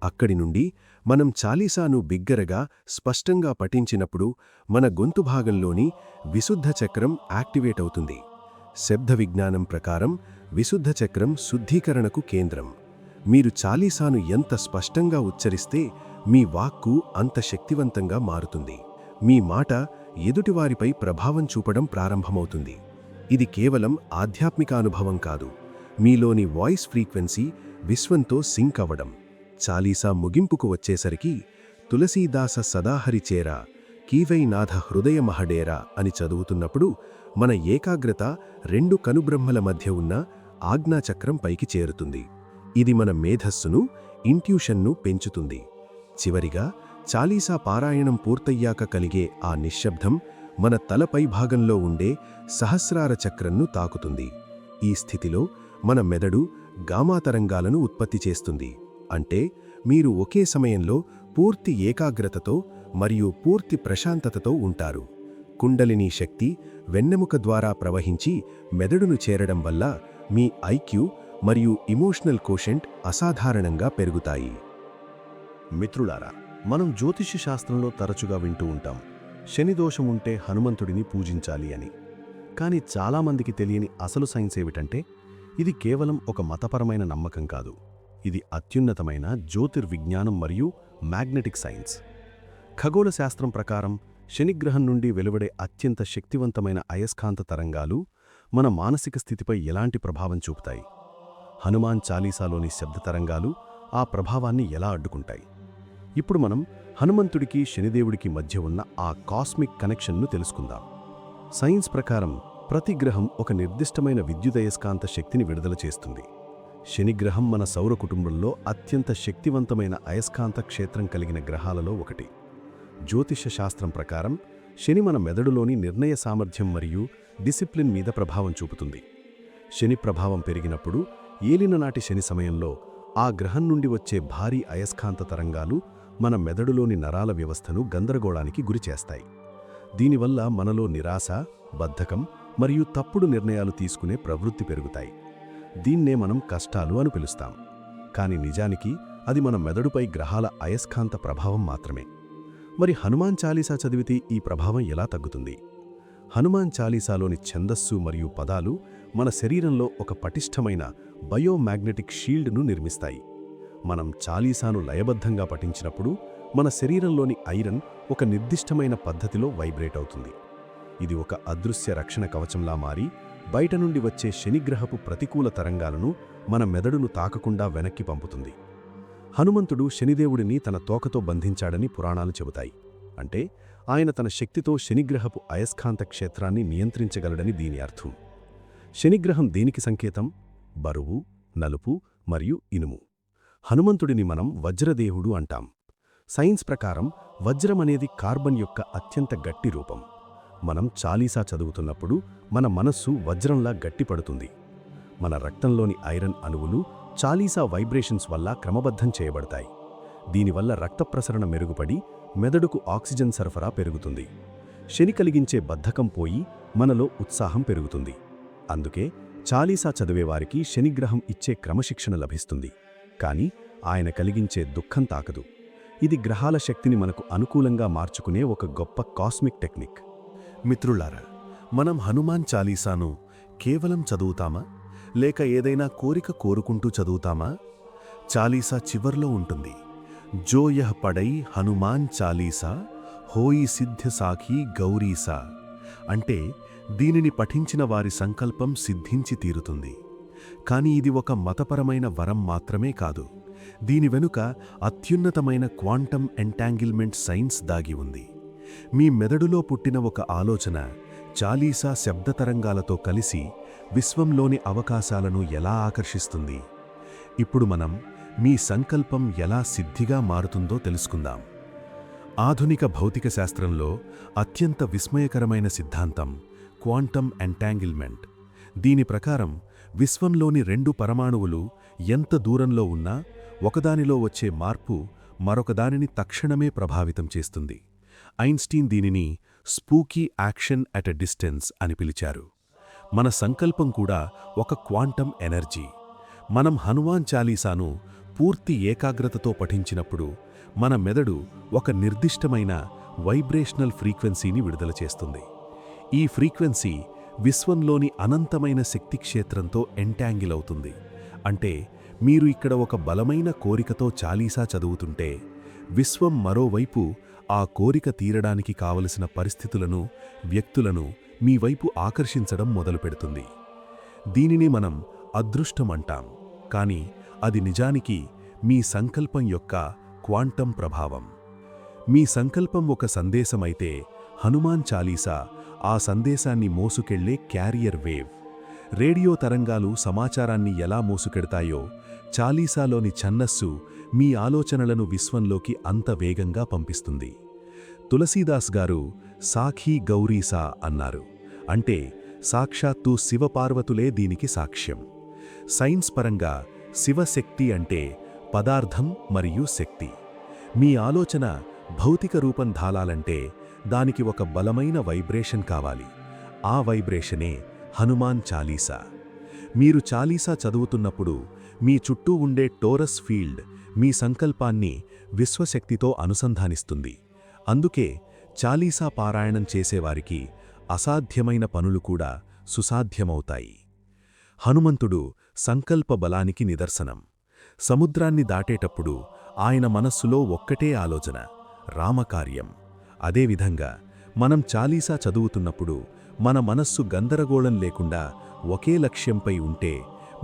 అక్కడి నుండి మనం చాలీసాను బిగ్గరగా, స్పష్టంగా పఠించినప్పుడు మన గొంతు భాగంలోని విశుద్ధ చక్రం యాక్టివేట్ అవుతుంది. శబ్ద విజ్ఞానం ప్రకారం విశుద్ధ చక్రం శుద్ధీకరణకు కేంద్రం. మీరు చాలీసాను ఎంత స్పష్టంగా ఉచ్చరిస్తే మీ వాక్కు అంత శక్తివంతంగా మారుతుంది. మీ మాట ఎదుటివారిపై ప్రభావం చూపడం ప్రారంభమవుతుంది. ఇది కేవలం ఆధ్యాత్మిక అనుభవం కాదు, మీలోని వాయిస్ ఫ్రీక్వెన్సీ విశ్వంతో సింక్ అవ్వడం. చాలీసా ముగింపుకు వచ్చేసరికి తులసీదాస సదాహరి చేరా కీవై నాథ హృదయ మహడేరా అని చదువుతున్నప్పుడు మన ఏకాగ్రత 2 కనుబ్రహ్మల మధ్య ఉన్న ఆజ్ఞాచక్రం పైకి చేరుతుంది. ఇది మన మేధస్సును, ఇంట్యూషన్ను పెంచుతుంది. చివరిగా చాలీసా పారాయణం పూర్తయ్యాక కలిగే ఆ నిశ్శబ్దం మన తలపై భాగంలో ఉండే సహస్రార చక్రంను తాకుతుంది. ఈ స్థితిలో మన మెదడు గామా తరంగాలను ఉత్పత్తి చేస్తుంది. అంటే మీరు ఒకే సమయంలో పూర్తి ఏకాగ్రతతో మరియు పూర్తి ప్రశాంతతతో ఉంటారు. కుండలినీ శక్తి వెన్నెముక ద్వారా ప్రవహించి మెదడును చేరడం వల్ల మీ ఐక్యూ మరియు ఇమోషనల్ కోషెంట్ అసాధారణంగా పెరుగుతాయి. మిత్రులారా, మనం జ్యోతిష్య శాస్త్రంలో తరచుగా వింటూ ఉంటాం, శనిదోషం ఉంటే హనుమంతుడిని పూజించాలి అని. కానీ చాలామందికి తెలియని అసలు సైన్స్ ఏమిటంటే, ఇది కేవలం ఒక మతపరమైన నమ్మకం కాదు. ఇది అత్యున్నతమైన జ్యోతిర్విజ్ఞానం మరియు మ్యాగ్నెటిక్ సైన్స్. ఖగోళ శాస్త్రం ప్రకారం శనిగ్రహం నుండి వెలువడే అత్యంత శక్తివంతమైన అయస్కాంత తరంగాలు మన మానసిక స్థితిపై ఎలాంటి ప్రభావం చూపుతాయి? హనుమాన్ చాలీసాలోని శబ్ద తరంగాలు ఆ ప్రభావాన్ని ఎలా అడ్డుకుంటాయి? ఇప్పుడు మనం హనుమంతుడికి శనిదేవుడికి మధ్య ఉన్న ఆ కాస్మిక్ కనెక్షన్ను తెలుసుకుందాం. సైన్స్ ప్రకారం ప్రతి గ్రహం ఒక నిర్దిష్టమైన విద్యుదయస్కాంత శక్తిని విడుదల చేస్తుంది. శనిగ్రహం మన సౌర కుటుంబంలో అత్యంత శక్తివంతమైన అయస్కాంత క్షేత్రం కలిగిన గ్రహాలలో ఒకటి. జ్యోతిష శాస్త్రం ప్రకారం శని మన మెదడులోని నిర్ణయ సామర్థ్యం మరియు డిసిప్లిన్ మీద ప్రభావం చూపుతుంది. శని ప్రభావం పెరిగినప్పుడు ఏలిననాటి శని సమయంలో ఆ గ్రహం నుండి వచ్చే భారీ అయస్కాంత తరంగాలు మన మెదడులోని నరాల వ్యవస్థను గందరగోళానికి గురిచేస్తాయి. దీనివల్ల మనలో నిరాశ, బద్ధకం మరియు తప్పుడు నిర్ణయాలు తీసుకునే ప్రవృత్తి పెరుగుతాయి. దీన్నే మనం కష్టాలు అని పిలుస్తాం. కానీ నిజానికి అది మన మెదడుపై గ్రహాల అయస్కాంత ప్రభావం మాత్రమే. మరి హనుమాన్ చాలీసా చదివితే ఈ ప్రభావం ఎలా తగ్గుతుంది? హనుమాన్ చాలీసాలోని ఛందస్సు మరియు పదాలు మన శరీరంలో ఒక పటిష్టమైన బయోమాగ్నెటిక్ షీల్డ్ను నిర్మిస్తాయి. మనం చాలీసాను లయబద్ధంగా పఠించినప్పుడు మన శరీరంలోని ఐరన్ ఒక నిర్దిష్టమైన పద్ధతిలో వైబ్రేట్ అవుతుంది. ఇది ఒక అదృశ్య రక్షణ కవచంలా మారి బయట నుండి వచ్చే శనిగ్రహపు ప్రతికూల తరంగాలను మన మెదడును తాకకుండా వెనక్కి పంపుతుంది. హనుమంతుడు శనిదేవుడిని తన తోకతో బంధించాడని పురాణాలు చెబుతాయి. అంటే ఆయన తన శక్తితో శనిగ్రహపు అయస్కాంత క్షేత్రాన్ని నియంత్రించగలడని దీని అర్థం. శనిగ్రహం దేనికి సంకేతం? బరువు, నలుపు మరియు ఇనుము. హనుమంతుడిని మనం వజ్రదేవుడు అంటాం. సైన్స్ ప్రకారం వజ్రమనేది కార్బన్ యొక్క అత్యంత గట్టి రూపం. మనం చాలీసా చదువుతున్నప్పుడు మన మనస్సు వజ్రంలా గట్టిపడుతుంది. మన రక్తంలోని ఐరన్ అణువులు చాలీసా వైబ్రేషన్స్ వల్ల క్రమబద్ధం చేయబడతాయి. దీనివల్ల రక్త ప్రసరణ మెరుగుపడి మెదడుకు ఆక్సిజన్ సరఫరా పెరుగుతుంది. శని కలిగించే బద్ధకం పోయి మనలో ఉత్సాహం పెరుగుతుంది. అందుకే చాలీసా చదివేవారికి శనిగ్రహం ఇచ్చే క్రమశిక్షణ లభిస్తుంది. కానీ ఆయన కలిగించే దుఃఖం తాకదు. ఇది గ్రహాల శక్తిని మనకు అనుకూలంగా మార్చుకునే ఒక గొప్ప కాస్మిక్ టెక్నిక్. మిత్రులారా, మనం హనుమాన్ చాలీసాను కేవలం చదువుతామా, లేక ఏదైనా కోరిక కోరుకుంటూ చదువుతామా? చాలీసా చివర్లో ఉంటుంది, జో యహ్ పడై హనుమాన్ చాలీసా హోయి సిద్ధ సాఖీ గౌరీసా. అంటే దీనిని పఠించిన వారి సంకల్పం సిద్ధించి తీరుతుంది. కాని ఇది ఒక మతపరమైన వరం మాత్రమే కాదు. దీని వెనుక అత్యున్నతమైన క్వాంటమ్ ఎంటాంగిల్మెంట్ సైన్స్ దాగి ఉంది. మీ మెదడులో పుట్టిన ఒక ఆలోచన చాలీసా శబ్దతరంగాలతో కలిసి విశ్వంలోని అవకాశాలను ఎలా ఆకర్షిస్తుంది? ఇప్పుడు మనం మీ సంకల్పం ఎలా సిద్ధిగా మారుతుందో తెలుసుకుందాం. ఆధునిక భౌతిక శాస్త్రంలో అత్యంత విస్మయకరమైన సిద్ధాంతం క్వాంటమ్ ఎంటాంగిల్మెంట్. దీని ప్రకారం విశ్వంలోని రెండు పరమాణువులు ఎంత దూరంలో ఉన్నా ఒకదానిలో వచ్చే మార్పు మరొకదానిని తక్షణమే ప్రభావితం చేస్తుంది. ఐన్స్టీన్ దీనిని spooky action at a distance అని పిలిచారు. మన సంకల్పం కూడా ఒక క్వాంటమ్ ఎనర్జీ. మనం హనుమాన్ చాలీసాను పూర్తి ఏకాగ్రతతో పఠించినప్పుడు మన మెదడు ఒక నిర్దిష్టమైన వైబ్రేషనల్ ఫ్రీక్వెన్సీని విడుదల చేస్తుంది. ఈ ఫ్రీక్వెన్సీ విశ్వంలోని అనంతమైన శక్తి క్షేత్రంతో ఎంటాంగిల్ అవుతుంది. అంటే మీరు ఇక్కడ ఒక బలమైన కోరికతో చాలీసా చదువుతుంటే, విశ్వం మరోవైపు ఆ కోరిక తీరడానికి కావలసిన పరిస్థితులను, వ్యక్తులను మీ వైపు ఆకర్షించడం మొదలుపెడుతుంది. దీనిని మనం అదృష్టం అంటాం. కానీ అది నిజానికి మీ సంకల్పం యొక్క క్వాంటం ప్రభావం. మీ సంకల్పం ఒక సందేశమైతే హనుమాన్ చాలీసా ఆ సందేశాన్ని మోసుకెళ్లే క్యారియర్ వేవ్. రేడియో తరంగాలు సమాచారాన్ని ఎలా మోసుకెడతాయో, చాలీసాలోని ఛన్నస్సు మీ ఆలోచనలను విశ్వంలోకి అంత వేగంగా పంపిస్తుంది. తులసీదాస్ గారు సాఖీ గౌరీసా అన్నారు. అంటే సాక్షాత్తు శివపార్వతులే దీనికి సాక్ష్యం. సైన్స్ పరంగా శివశక్తి అంటే పదార్థం మరియు శక్తి. మీ ఆలోచన భౌతిక రూపం ధాలాలంటే దానికి ఒక బలమైన వైబ్రేషన్ కావాలి. ఆ వైబ్రేషనే హనుమాన్ చాలీసా. మీరు చాలీసా చదువుతున్నప్పుడు మీ చుట్టూ ఉండే టోరస్ ఫీల్డ్ మీ సంకల్పాన్ని విశ్వశక్తితో అనుసంధానిస్తుంది. అందుకే చాలీసా పారాయణం చేసేవారికి అసాధ్యమైన పనులు కూడా సుసాధ్యమవుతాయి. హనుమంతుడు సంకల్ప బలానికి నిదర్శనం. సముద్రాన్ని దాటేటప్పుడు ఆయన మనస్సులో ఒక్కటే ఆలోచన, రామకార్యం. అదేవిధంగా మనం చాలీసా చదువుతున్నప్పుడు మన మనస్సు గందరగోళం లేకుండా ఒకే లక్ష్యంపై ఉంటే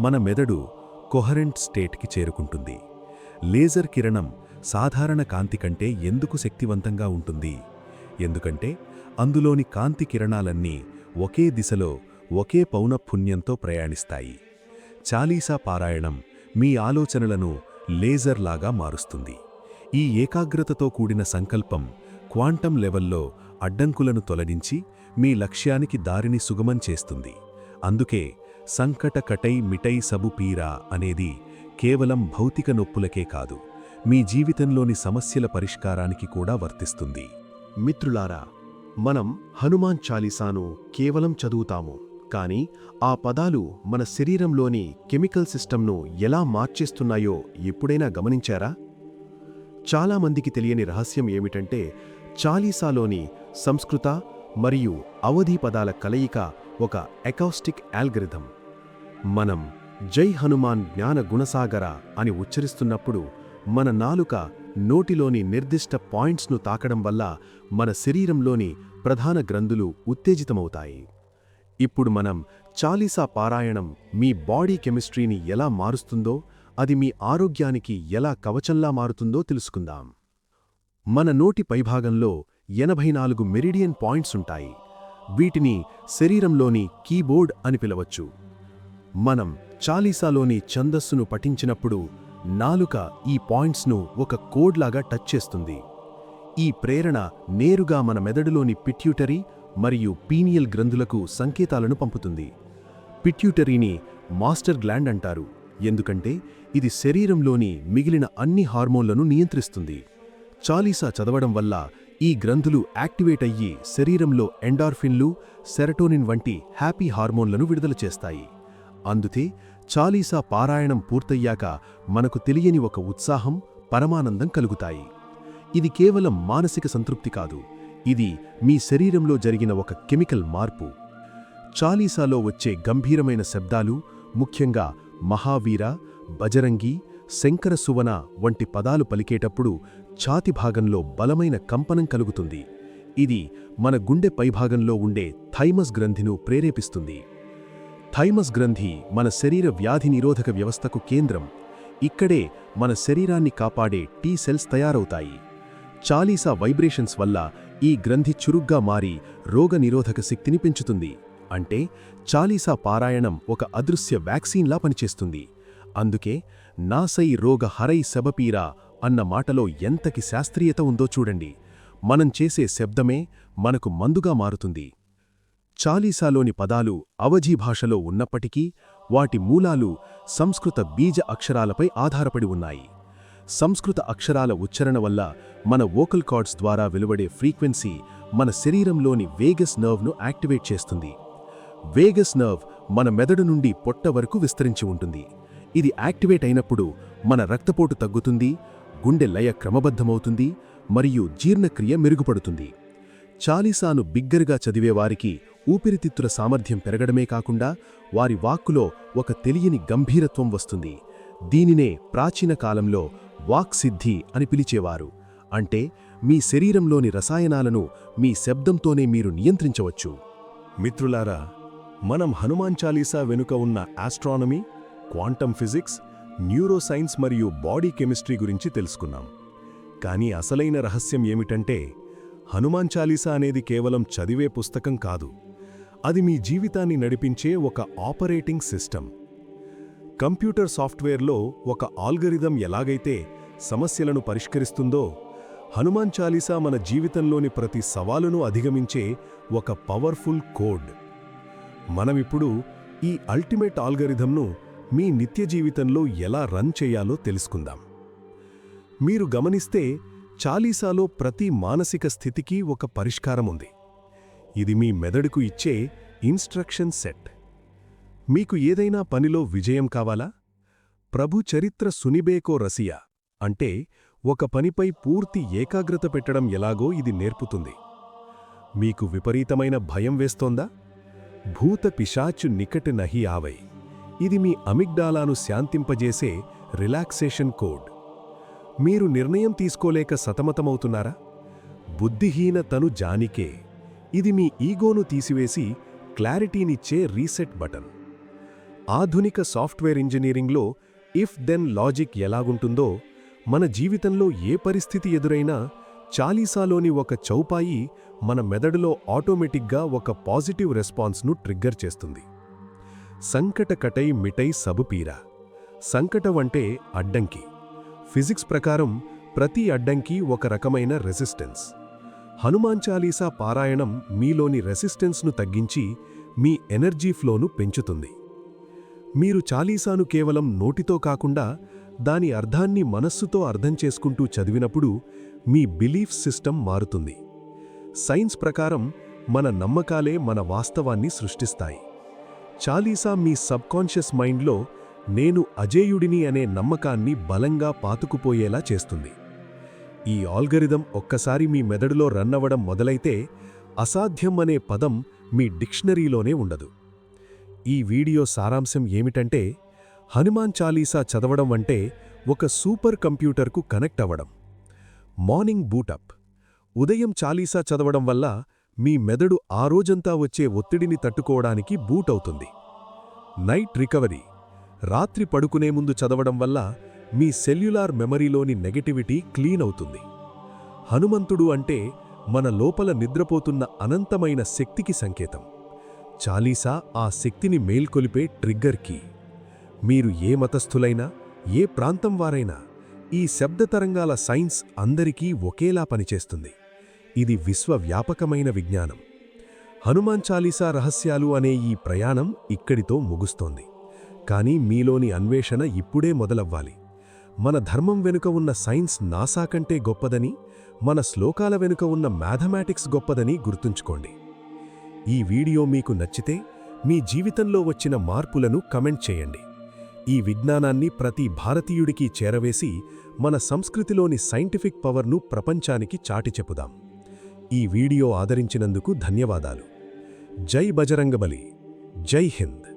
మన మెదడు కొహరెంట్ స్టేట్కి చేరుకుంటుంది. లేజర్ కిరణం సాధారణ కాంతి కంటే ఎందుకు శక్తివంతంగా ఉంటుంది? ఎందుకంటే అందులోని కాంతి కిరణాలన్నీ ఒకే దిశలో ఒకే పౌనఃపున్యంతో ప్రయాణిస్తాయి. చాలీసా పారాయణం మీ ఆలోచనలను లేజర్లాగా మారుస్తుంది. ఈ ఏకాగ్రతతో కూడిన సంకల్పం క్వాంటం లెవెల్లో అడ్డంకులను తొలగించి మీ లక్ష్యానికి దారిని సుగమం చేస్తుంది. అందుకే సంకట కటై మిటై సబు పీరా అనేది కేవలం భౌతిక నొప్పులకే కాదు, మీ జీవితంలోని సమస్యల పరిష్కారానికి కూడా వర్తిస్తుంది. మిత్రులారా, మనం హనుమాన్ చాలీసాను కేవలం చదువుతాము, కానీ ఆ పదాలు మన శరీరంలోని కెమికల్ సిస్టమ్ను ఎలా మార్చేస్తున్నాయో ఎప్పుడైనా గమనించారా? చాలామందికి తెలియని రహస్యం ఏమిటంటే, చాలీసాలోని సంస్కృత మరియు అవధీ పదాల కలయిక ఒక అకౌస్టిక్ ఆల్గరిథం. మనం జై హనుమాన్ జ్ఞాన గుణసాగర అని ఉచ్చరిస్తున్నప్పుడు మన నాలుక నోటిలోని నిర్దిష్ట పాయింట్స్ను తాకడం వల్ల మన శరీరంలోని ప్రధాన గ్రంథులు ఉత్తేజితమవుతాయి. ఇప్పుడు మనం చాలీసా పారాయణం మీ బాడీ కెమిస్ట్రీని ఎలా మారుస్తుందో అది మీ ఆరోగ్యానికి ఎలా కవచంలా మారుతుందో తెలుసుకుందాం. మన నోటి పైభాగంలో 84 మెరిడియన్ పాయింట్స్ ఉంటాయి. వీటిని శరీరంలోని కీబోర్డ్ అని పిలవచ్చు. మనం చాలీసాలోని ఛందస్సును పఠించినప్పుడు నాలుక ఈ పాయింట్స్ను ఒక కోడ్లాగా టచ్ చేస్తుంది. ఈ ప్రేరణ నేరుగా మన మెదడులోని పిట్యూటరీ మరియు పీనియల్ గ్రంథులకు సంకేతాలను పంపుతుంది. పిట్యూటరీని మాస్టర్ గ్లాండ్ అంటారు, ఎందుకంటే ఇది శరీరంలోని మిగిలిన అన్ని హార్మోన్లను నియంత్రిస్తుంది. చాలీసా చదవడం వల్ల ఈ గ్రంథులు యాక్టివేట్ అయ్యి శరీరంలో ఎండార్ఫిన్లు, సెరటోనిన్ వంటి హ్యాపీ హార్మోన్లను విడుదల చేస్తాయి. అందుతే చాలీసా పారాయణం పూర్తయ్యాక మనకు తెలియని ఒక ఉత్సాహం, పరమానందం కలుగుతాయి. ఇది కేవలం మానసిక సంతృప్తి కాదు, ఇది మీ శరీరంలో జరిగిన ఒక కెమికల్ మార్పు. చాలీసాలో వచ్చే గంభీరమైన శబ్దాలు, ముఖ్యంగా మహావీర, బజరంగి, శంకర సువన వంటి పదాలు పలికేటప్పుడు ఛాతి భాగంలో బలమైన కంపనం కలుగుతుంది. ఇది మన గుండె పైభాగంలో ఉండే థైమస్ గ్రంథిను ప్రేరేపిస్తుంది. థైమస్ గ్రంథి మన శరీర వ్యాధి నిరోధక వ్యవస్థకు కేంద్రం. ఇక్కడే మన శరీరాన్ని కాపాడే టీ సెల్స్ తయారవుతాయి. చాలీసా వైబ్రేషన్స్ వల్ల ఈ గ్రంథి చురుగ్గా మారి రోగ నిరోధక శక్తిని పెంచుతుంది. అంటే చాలీసా పారాయణం ఒక అదృశ్య వ్యాక్సిన్లా పనిచేస్తుంది. అందుకే నాసై రోగ హరై శబపీరా అన్న మాటలో ఎంతకి శాస్త్రీయత ఉందో చూడండి. మనం చేసే శబ్దమే మనకు మందుగా మారుతుంది. చాలీసాలోని పదాలు అవధీ భాషలో ఉన్నప్పటికీ వాటి మూలాలు సంస్కృత బీజ అక్షరాలపై ఆధారపడి ఉన్నాయి. సంస్కృత అక్షరాల ఉచ్చారణ వల్ల మన వోకల్ కార్డ్స్ ద్వారా వెలువడే ఫ్రీక్వెన్సీ మన శరీరంలోని వేగస్ నర్వ్ను యాక్టివేట్ చేస్తుంది. వేగస్ నర్వ్ మన మెదడు నుండి పొట్ట వరకు విస్తరించి ఉంటుంది. ఇది యాక్టివేట్ అయినప్పుడు మన రక్తపోటు తగ్గుతుంది, గుండె లయ క్రమబద్ధమవుతుంది మరియు జీర్ణక్రియ మెరుగుపడుతుంది. చాలీసాను బిగ్గరగా చదివేవారికి ఊపిరితిత్తుల సామర్థ్యం పెరగడమే కాకుండా వారి వాక్కులో ఒక తెలియని గంభీరత్వం వస్తుంది. దీనినే ప్రాచీన కాలంలో వాక్సిద్ధి అని పిలిచేవారు. అంటే మీ శరీరంలోని రసాయనాలను మీ శబ్దంతోనే మీరు నియంత్రించవచ్చు. మిత్రులారా, మనం హనుమాన్ చాలీసా వెనుక ఉన్న ఆస్ట్రానమీ, క్వాంటమ్ ఫిజిక్స్, న్యూరోసైన్స్ మరియు బాడీ కెమిస్ట్రీ గురించి తెలుసుకున్నాం. కానీ అసలైన రహస్యం ఏమిటంటే, హనుమాన్ చాలీసా అనేది కేవలం చదివే పుస్తకం కాదు. అది మీ జీవితాన్ని నడిపించే ఒక ఆపరేటింగ్ సిస్టమ్. కంప్యూటర్ సాఫ్ట్వేర్లో ఒక ఆల్గరిథం ఎలాగైతే సమస్యలను పరిష్కరిస్తుందో, హనుమాన్ చాలీసా మన జీవితంలోని ప్రతి సవాలును అధిగమించే ఒక పవర్ఫుల్ కోడ్. మనమిప్పుడు ఈ అల్టిమేట్ ఆల్గరిథంను మీ నిత్య జీవితంలో ఎలా రన్ చేయాలో తెలుసుకుందాం. మీరు గమనిస్తే చాలీసాలో ప్రతి మానసిక స్థితికి ఒక పరిష్కారం ఉంది. ఇది మీ మెదడుకు ఇచ్చే ఇన్స్ట్రక్షన్ సెట్. మీకు ఏదైనా పనిలో విజయం కావాలా? ప్రభు చరిత్ర సునిబేకో రసియా అంటే ఒక పనిపై పూర్తి ఏకాగ్రత పెట్టడం ఎలాగో ఇది నేర్పుతుంది. మీకు విపరీతమైన భయం వేస్తోందా? భూత పిశాచు నికట్ నహి ఆవై. ఇది మీ అమిగ్డాలాను శాంతింపజేసే రిలాక్సేషన్ కోడ్. మీరు నిర్ణయం తీసుకోలేక సతమతమవుతున్నారా? బుద్ధిహీన తను జానికే. ఇది మీ ఈగోను తీసివేసి క్లారిటీనిచ్చే రీసెట్ బటన్. ఆధునిక సాఫ్ట్వేర్ ఇంజనీరింగ్లో ఇఫ్ దెన్ లాజిక్ ఎలాగుంటుందో, మన జీవితంలో ఏ పరిస్థితి ఎదురైనా చాలీసాలోని ఒక చౌపాయి మన మెదడులో ఆటోమేటిక్గా ఒక పాజిటివ్ రెస్పాన్స్ను ట్రిగ్గర్ చేస్తుంది. సంకట కటై మిటై సబుపీరా. సంకటం అంటే అడ్డంకి. ఫిజిక్స్ ప్రకారం ప్రతి అడ్డంకి ఒక రకమైన రెసిస్టెన్స్. హనుమాన్ చాలీసా పారాయణం మీలోని రెసిస్టెన్స్ను తగ్గించి మీ ఎనర్జీ ఫ్లోను పెంచుతుంది. మీరు చాలీసాను కేవలం నోటితో కాకుండా దాని అర్థాన్ని మనస్సుతో అర్థం చేసుకుంటూ చదివినప్పుడు మీ బిలీఫ్ సిస్టమ్ మారుతుంది. సైన్స్ ప్రకారం మన నమ్మకాలే మన వాస్తవాన్ని సృష్టిస్తాయి. చాలీసా మీ సబ్కాన్షియస్ మైండ్లో నేను అజేయుడిని అనే నమ్మకాన్ని బలంగా పాతుకుపోయేలా చేస్తుంది. ఈ ఆల్గరిథం ఒక్కసారి మీ మెదడులో రన్నవడం మొదలైతే అసాధ్యం అనే పదం మీ డిక్షనరీలోనే ఉండదు. ఈ వీడియో సారాంశం ఏమిటంటే, హనుమాన్ చాలీసా చదవడం అంటే ఒక సూపర్ కంప్యూటర్కు కనెక్ట్ అవ్వడం. Morning boot up. ఉదయం చాలీసా చదవడం వల్ల మీ మెదడు ఆ రోజంతా వచ్చే ఒత్తిడిని తట్టుకోవడానికి బూట్ అవుతుంది. Night recovery. రాత్రి పడుకునే ముందు చదవడం వల్ల మీ సెల్యులార్ మెమరీలోని నెగటివిటీ క్లీన్ అవుతుంది. హనుమంతుడు అంటే మన లోపల నిద్రపోతున్న అనంతమైన శక్తికి సంకేతం. చాలీసా ఆ శక్తిని మేల్కొలిపే ట్రిగ్గర్ కీ. మీరు ఏ మతస్థులైనా, ఏ ప్రాంతం వారైనా, ఈ శబ్దతరంగాల సైన్స్ అందరికీ ఒకేలా పనిచేస్తుంది. ఇది విశ్వవ్యాపకమైన విజ్ఞానం. హనుమాన్ చాలీసా రహస్యాలు అనే ఈ ప్రయాణం ఇక్కడితో ముగుస్తోంది. కానీ మీలోని అన్వేషణ ఇప్పుడే మొదలవ్వాలి. మన ధర్మం వెనుక ఉన్న సైన్స్ నాసా కంటే గొప్పదని, మన శ్లోకాల వెనుక ఉన్న మ్యాథమెటిక్స్ గొప్పదని గుర్తుంచుకోండి. ఈ వీడియో మీకు నచ్చితే మీ జీవితంలో వచ్చిన మార్పులను కమెంట్ చేయండి. ఈ విజ్ఞానాన్ని ప్రతి భారతీయుడికి చేరవేసి మన సంస్కృతిలోని సైంటిఫిక్ పవర్ను ప్రపంచానికి చాటి చెప్పుదాం. ఈ వీడియో ఆదరించినందుకు ధన్యవాదాలు. జై బజరంగబలి. జై హింద్.